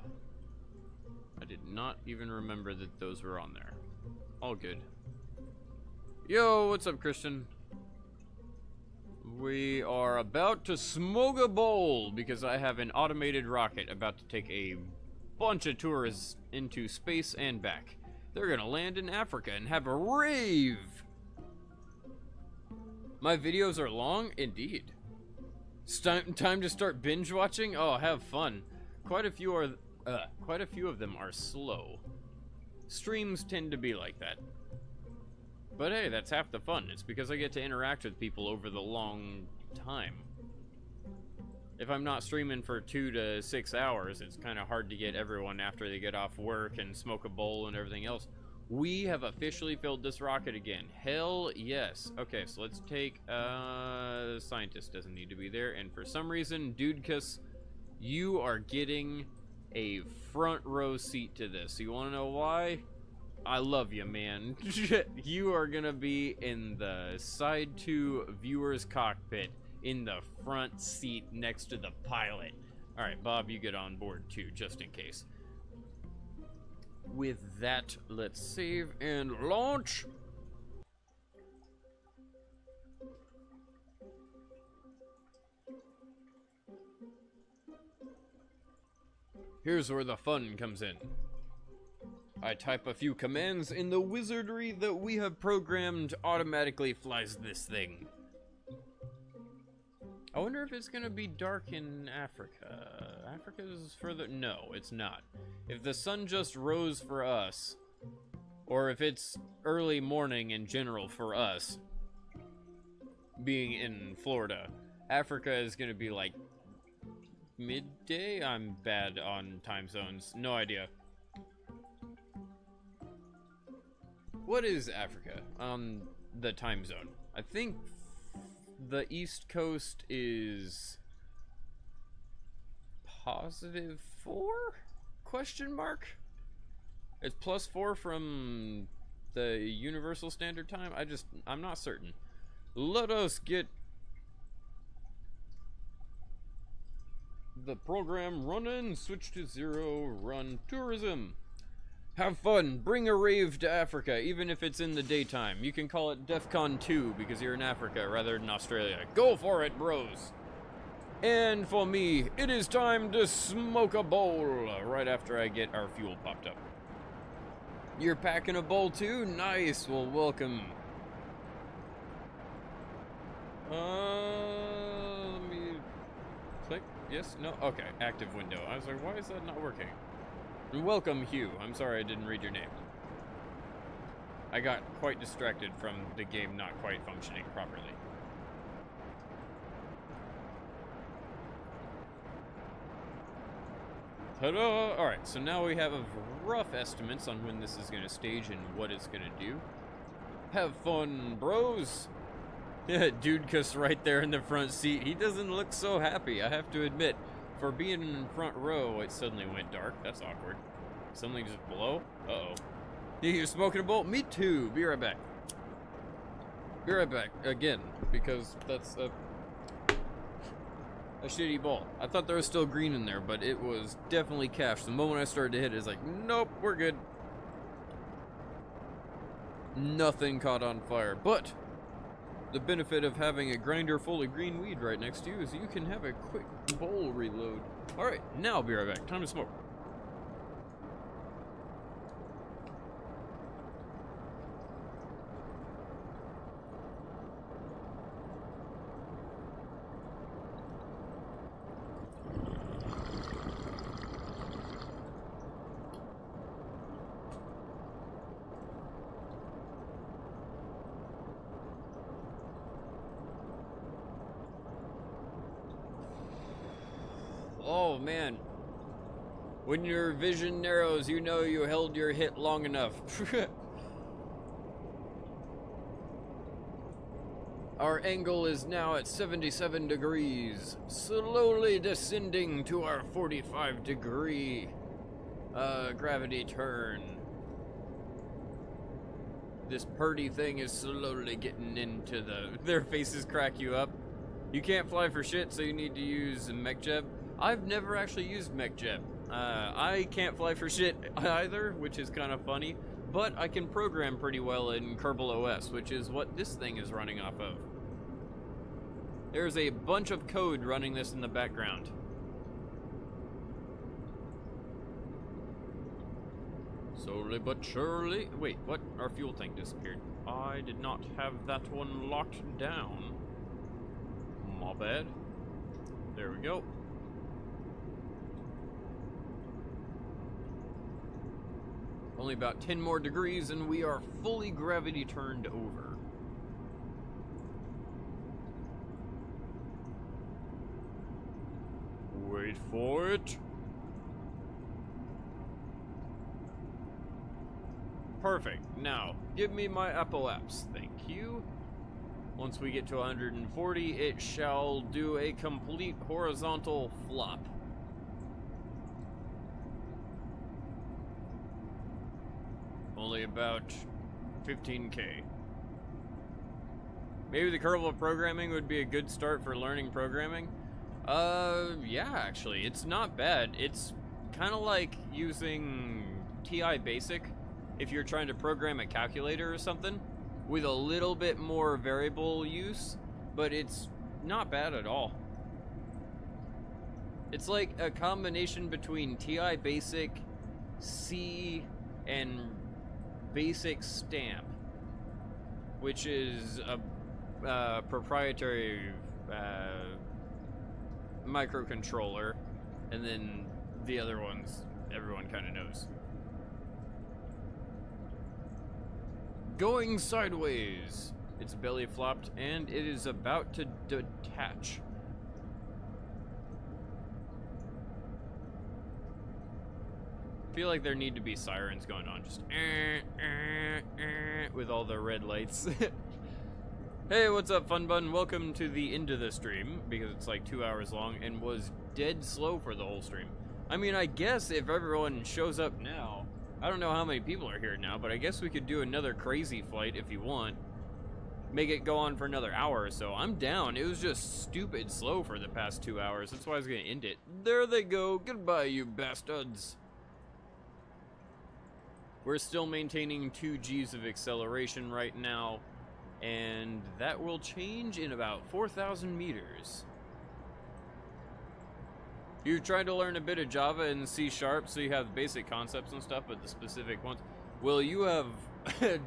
I did not even remember that those were on there. All good. Yo, what's up, Christian? We are about to smoke a bowl because I have an automated rocket about to take a bunch of tourists into space and back. They're gonna land in Africa and have a rave. My videos are long, indeed. It's time to start binge watching. Oh, have fun. Quite a few of them are slow. Streams tend to be like that. But hey, that's half the fun. It's because I get to interact with people over the long time. If I'm not streaming for 2 to 6 hours, it's kind of hard to get everyone after they get off work and smoke a bowl and everything else. We have officially filled this rocket again. Hell yes. Okay, so let's take, the scientist doesn't need to be there. And for some reason, Dudecus, you are getting a front row seat to this. You want to know why? I love you, man. You are gonna be in the side 2 viewer's cockpit in the front seat next to the pilot. Alright, Bob, you get on board too, just in case. With that, let's save and launch. Here's where the fun comes in. I type a few commands and the wizardry that we have programmed automatically flies this thing. I wonder if it's gonna be dark in Africa. Africa's further... No, it's not. If the sun just rose for us, or if it's early morning in general for us, being in Florida, Africa is gonna be like midday? I'm bad on time zones. No idea. What is Africa on the time zone? I think the East Coast is +4? Question mark? It's +4 from the Universal Standard Time? I'm not certain. Let us get the program running, switch to 0, run tourism. Have fun, bring a rave to Africa, even if it's in the daytime. You can call it DEFCON 2 because you're in Africa rather than Australia. Go for it, bros! And for me, it is time to smoke a bowl right after I get our fuel popped up. You're packing a bowl too? Nice, well, welcome. Let me click. Yes, no, okay, active window. I was like, why is that not working? Welcome, Hugh. I'm sorry I didn't read your name. I got quite distracted from the game not quite functioning properly. Ta-da! Alright, so now we have a rough estimates on when this is going to stage and what it's going to do. Have fun, bros! Dude-cuss right there in the front seat. He doesn't look so happy, I have to admit. For being in front row, it suddenly went dark. That's awkward. Something just below? Uh-oh. You're smoking a bowl? Me too. Be right back. Be right back. Again. Because that's a shitty ball. I thought there was still green in there, but it was definitely cached. The moment I started to hit it, it's like, nope, we're good. Nothing caught on fire. But the benefit of having a grinder full of green weed right next to you is you can have a quick bowl reload. Alright, now I'll be right back. Time to smoke. Oh man, when your vision narrows, you know you held your hit long enough. Our angle is now at 77 degrees, slowly descending to our 45 degree gravity turn. This purdy thing is slowly getting into their faces crack you up. You can't fly for shit, so you need to use MechJeb. I've never actually used MechJeb. I can't fly for shit either, which is kind of funny, but I can program pretty well in Kerbal OS, which is what this thing is running off of. There's a bunch of code running this in the background. Slowly but surely. Wait, what? Our fuel tank disappeared. I did not have that one locked down. My bad. There we go. Only about 10 more degrees and we are fully gravity turned over. Wait for it. Perfect. Now, give me my Apple apps. Thank you. Once we get to 140, it shall do a complete horizontal flop. Only about 15K. Maybe the Kerbal programming would be a good start for learning programming. Yeah, actually, it's not bad. It's kind of like using TI Basic if you're trying to program a calculator or something, with a little bit more variable use, but it's not bad at all. It's like a combination between TI Basic, C, and Basic Stamp, which is a proprietary microcontroller, and then the other ones everyone kind of knows. Going sideways. Its belly flopped and it is about to detach. I feel like there need to be sirens going on, just with all the red lights. Hey, what's up, Fun Bun? Welcome to the end of the stream, because it's like 2 hours long and was dead slow for the whole stream. I mean, I guess if everyone shows up now, I don't know how many people are here now, but I guess we could do another crazy flight if you want. make it go on for another hour or so. I'm down. It was just stupid slow for the past 2 hours. That's why I was going to end it. There they go. Goodbye, you bastards. We're still maintaining 2 Gs of acceleration right now, and that will change in about 4,000 meters. You tried to learn a bit of Java and C#, so you have basic concepts and stuff, but the specific ones, well, you have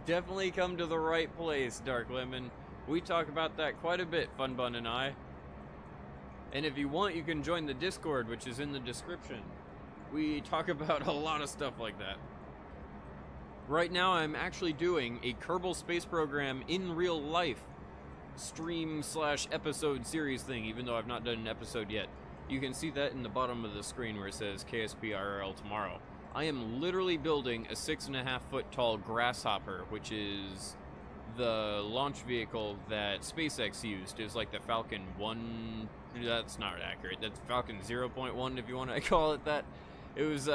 definitely come to the right place, Dark Lemon. We talk about that quite a bit, Funbun and I. And if you want, you can join the Discord, which is in the description. We talk about a lot of stuff like that. Right now, I'm actually doing a Kerbal space program in real life stream/episode series thing, even though I've not done an episode yet. You can see that in the bottom of the screen where it says KSP IRL tomorrow. I am literally building a 6.5-foot tall grasshopper, which is the launch vehicle that SpaceX used. It was like the Falcon 1, that's not accurate, that's Falcon 0.1 if you want to call it that. It was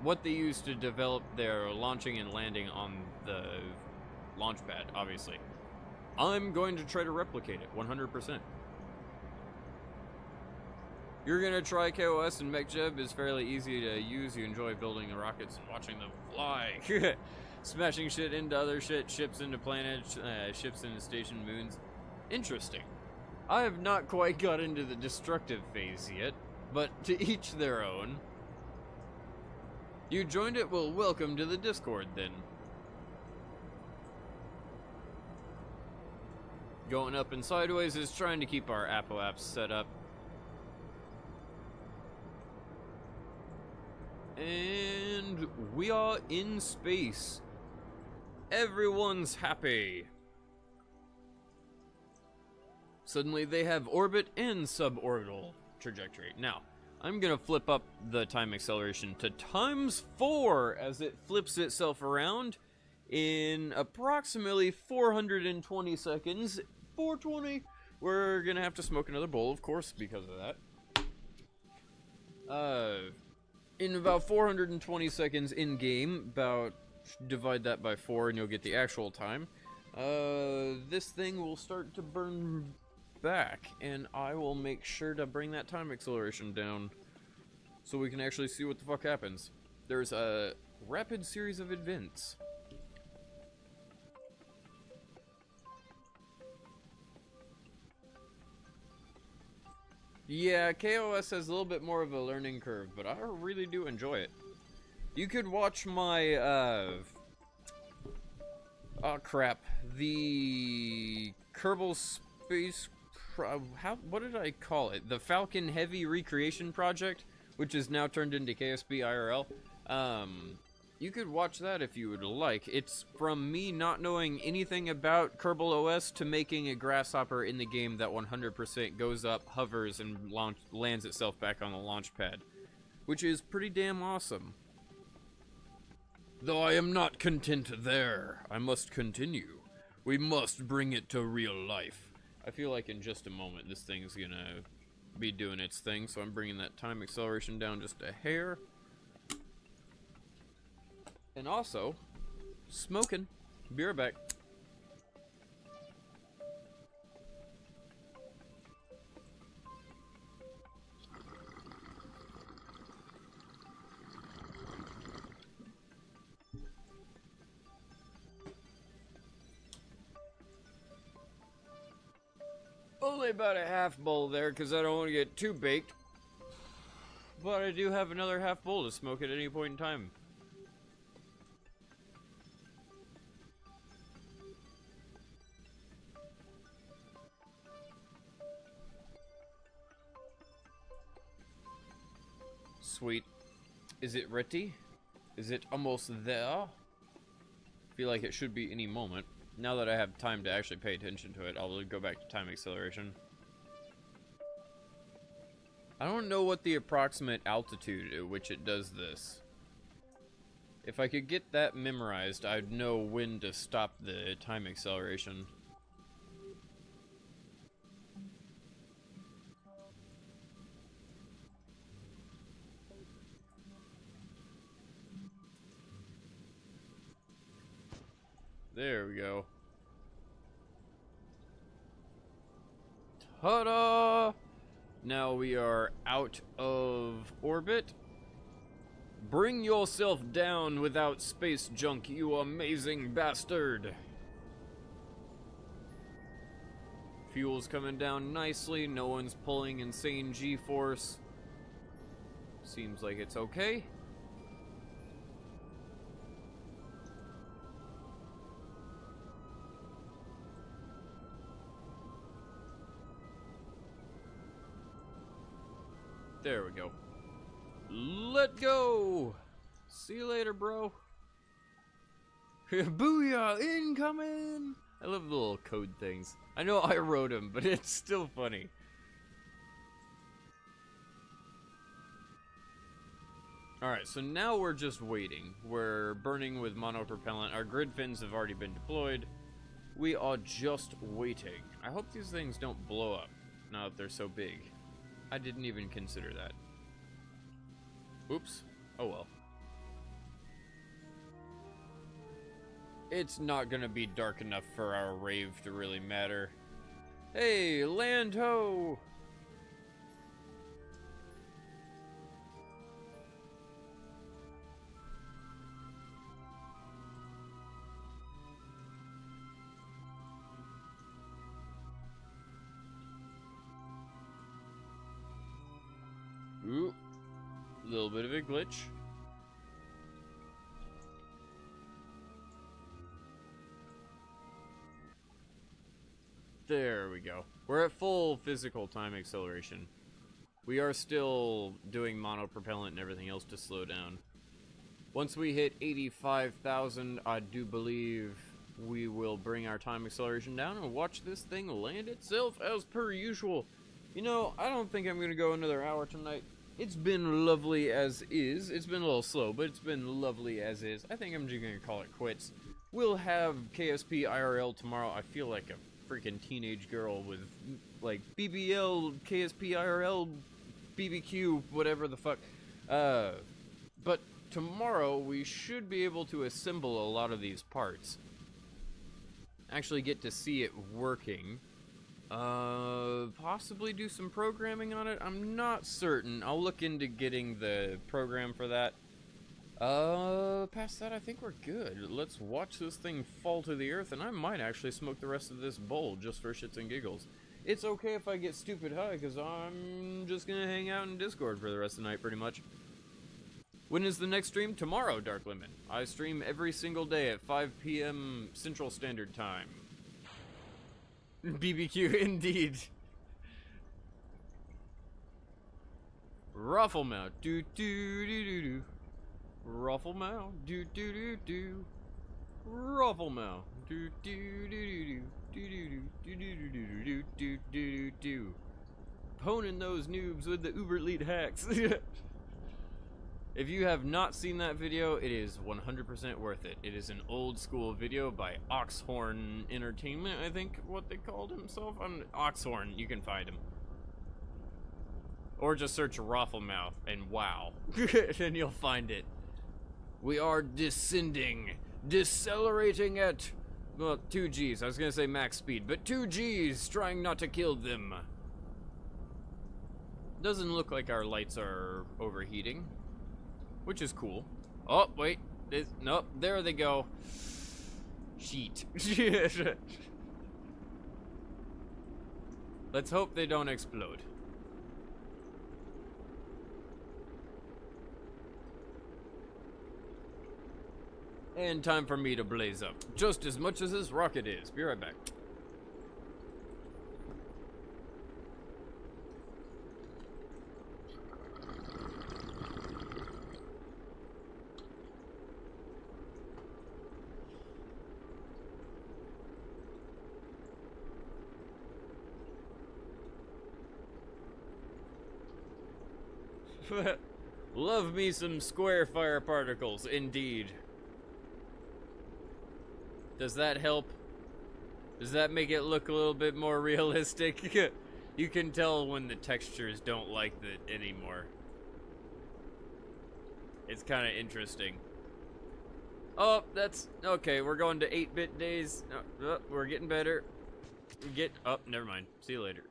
what they used to develop their launching and landing on the launch pad, obviously. I'm going to try to replicate it, 100%. You're going to try KOS, and MechJeb is fairly easy to use. You enjoy building the rockets and watching them fly. Smashing shit into other shit, ships into planets, ships into station moons. Interesting. I have not quite got into the destructive phase yet, but to each their own. You joined it? Well, welcome to the Discord, then. Going up and sideways is trying to keep our apps set up. And we are in space. Everyone's happy. Suddenly they have orbit and suborbital trajectory. Now, I'm gonna flip up the time acceleration to ×4 as it flips itself around in approximately 420 seconds. 420. We're gonna have to smoke another bowl, of course, because of that. In about 420 seconds in game, divide that by 4 and you'll get the actual time. This thing will start to burn back, and I will make sure to bring that time acceleration down so we can actually see what the fuck happens. There's a rapid series of events. Yeah, KOS has a little bit more of a learning curve, but I really do enjoy it. You could watch my, oh crap, the Kerbal Space, what did I call it? The Falcon Heavy Recreation Project, which is now turned into KSP IRL. You could watch that if you would like. It's from me not knowing anything about Kerbal OS to making a grasshopper in the game that 100% goes up, hovers, and lands itself back on the launch pad, which is pretty damn awesome. Though I am not content there, I must continue. We must bring it to real life. I feel like in just a moment this thing's gonna be doing its thing, so I'm bringing that time acceleration down just a hair. And also, smoking. Be right back. Only about a half bowl there, because I don't want to get too baked. But I do have another half bowl to smoke at any point in time. Sweet. Is it ready? Is it almost there? Feel like it should be any moment. Now that I have time to actually pay attention to it, I'll go back to time acceleration. I don't know what the approximate altitude at which it does this. If I could get that memorized, I'd know when to stop the time acceleration. There we go. Ta-da! Now we are out of orbit. Bring yourself down without space junk, you amazing bastard! Fuel's coming down nicely, no one's pulling insane G-force. Seems like it's okay. There we go. Let go! See you later, bro. Booyah! Incoming! I love the little code things. I know I wrote them, but it's still funny. Alright, so now we're just waiting. We're burning with monopropellant. Our grid fins have already been deployed. We are just waiting. I hope these things don't blow up now that they're so big. I didn't even consider that. Oops. Oh well. It's not gonna be dark enough for our rave to really matter. Hey, land ho! Ooh, a little bit of a glitch. There we go. We're at full physical time acceleration. We are still doing monopropellant and everything else to slow down. Once we hit 85,000, I do believe we will bring our time acceleration down and watch this thing land itself as per usual. You know, I don't think I'm going to go another hour tonight. It's been lovely as is. It's been a little slow, but it's been lovely as is. I think I'm just going to call it quits. We'll have KSP IRL tomorrow. I feel like a freaking teenage girl with, like, BBL, KSP IRL, BBQ, whatever the fuck. But tomorrow we should be able to assemble a lot of these parts. Actually get to see it working. Possibly do some programming on it. I'm not certain. I'll look into getting the program for that. Past that, I think we're good. Let's watch this thing fall to the earth, and I might actually smoke the rest of this bowl just for shits and giggles. It's okay if I get stupid high, because I'm just gonna hang out in Discord for the rest of the night, pretty much. When is the next stream? Tomorrow, Dark Lemon. I stream every single day at 5 p.m. Central Standard Time. BBQ, indeed. Ruffle mouth, do do do do do. Ruffle mouth, do do do do. Ruffle mouth, do do do do do do do do do do do do do. Poning those noobs with the uber elite hacks. If you have not seen that video, it is 100% worth it. It is an old school video by Oxhorn Entertainment, I think what they called himself. Oxhorn, you can find him. Or just search Rafflemouth and wow, and you'll find it. We are descending, decelerating at, well, 2 Gs. I was gonna say max speed, but 2 Gs, trying not to kill them. Doesn't look like our lights are overheating, which is cool. Oh, wait. Nope, there they go. Sheet. Let's hope they don't explode. And time for me to blaze up. Just as much as this rocket is. Be right back. Love me some square fire particles, indeed. Does that help? Does that make it look a little bit more realistic? You can tell when the textures don't like it anymore. It's kind of interesting. Oh, that's okay. We're going to 8-bit days. No, we're getting better. Get up. Never mind. See you later.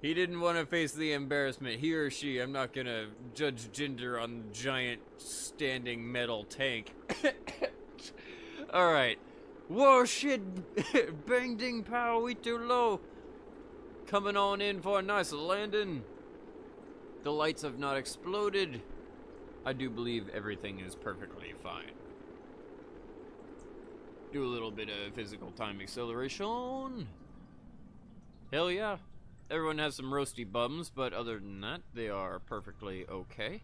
He didn't want to face the embarrassment. He or she, I'm not gonna judge gender on the giant standing metal tank. Alright. Whoa, shit. Bang ding pow, we too low. Coming on in for a nice landing. The lights have not exploded. I do believe everything is perfectly fine. Do a little bit of physical time acceleration. Hell yeah. Everyone has some roasty bums, but other than that, they are perfectly okay.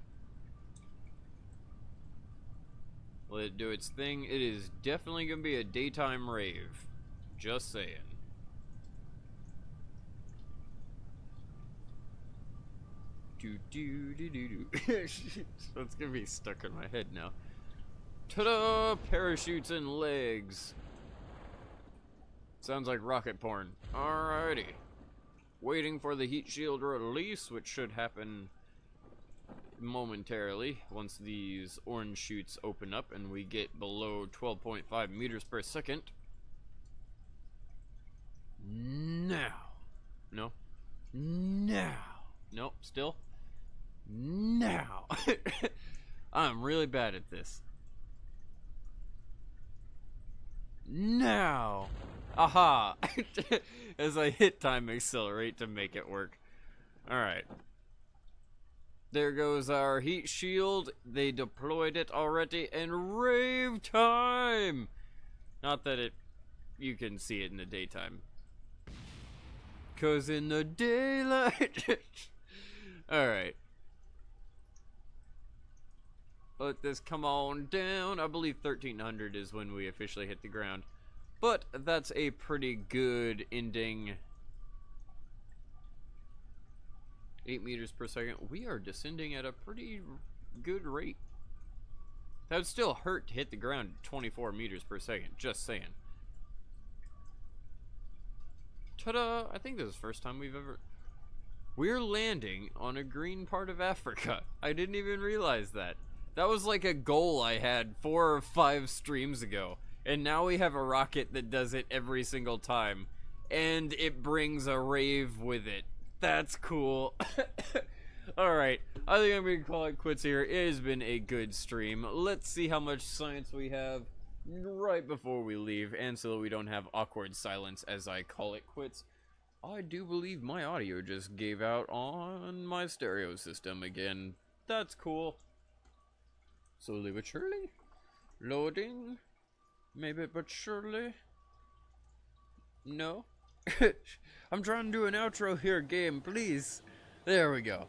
Let it do its thing. It is definitely going to be a daytime rave. Just saying. That's going to be stuck in my head now. Ta-da! Parachutes and legs. Sounds like rocket porn. Alrighty. Waiting for the heat shield release, which should happen momentarily once these orange chutes open up and we get below 12.5 meters per second. Now. No. Now. Nope, still. Now. I'm really bad at this. Now. Aha! As I hit time accelerate to make it work. Alright. There goes our heat shield. They deployed it already, and rave time! Not that you can see it in the daytime. 'Cause in the daylight... Alright. Let this come on down. I believe 1300 is when we officially hit the ground. But that's a pretty good ending. 8 meters per second. We are descending at a pretty good rate. That would still hurt to hit the ground at 24 meters per second. Just saying. Ta-da! I think this is the first time we've ever... We're landing on a green part of Africa. I didn't even realize that. That was like a goal I had 4 or 5 streams ago. And now we have a rocket that does it every single time. And it brings a rave with it. That's cool. Alright, I think I'm going to call it quits here. It has been a good stream. Let's see how much science we have right before we leave. And so that we don't have awkward silence as I call it quits. I do believe my audio just gave out on my stereo system again. That's cool. Slowly but surely. Loading. Maybe but surely. No. I'm trying to do an outro here, game, please. There we go.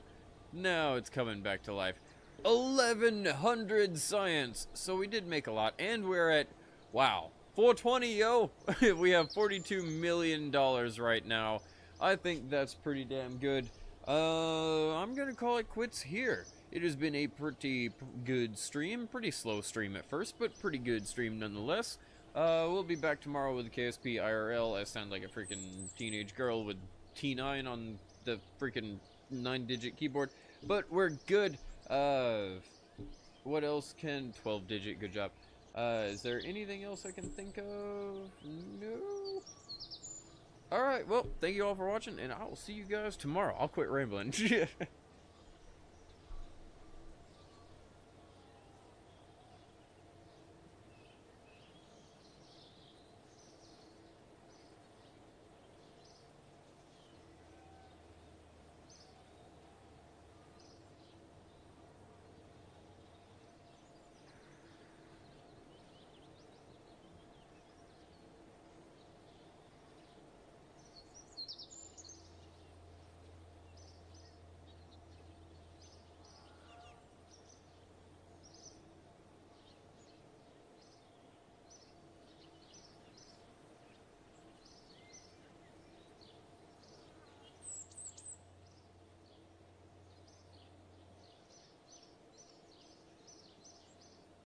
Now it's coming back to life. 1100 science. So we did make a lot. And we're at, wow, 420, yo. We have $42 million right now. I think that's pretty damn good. I'm going to call it quits here. It has been a pretty good stream. Pretty slow stream at first, but pretty good stream nonetheless. We'll be back tomorrow with KSP IRL. I sound like a freaking teenage girl with T9 on the freaking 9-digit keyboard. But we're good. What else can... 12-digit, good job. Is there anything else I can think of? No? Alright, well, thank you all for watching, and I will see you guys tomorrow. I'll quit rambling.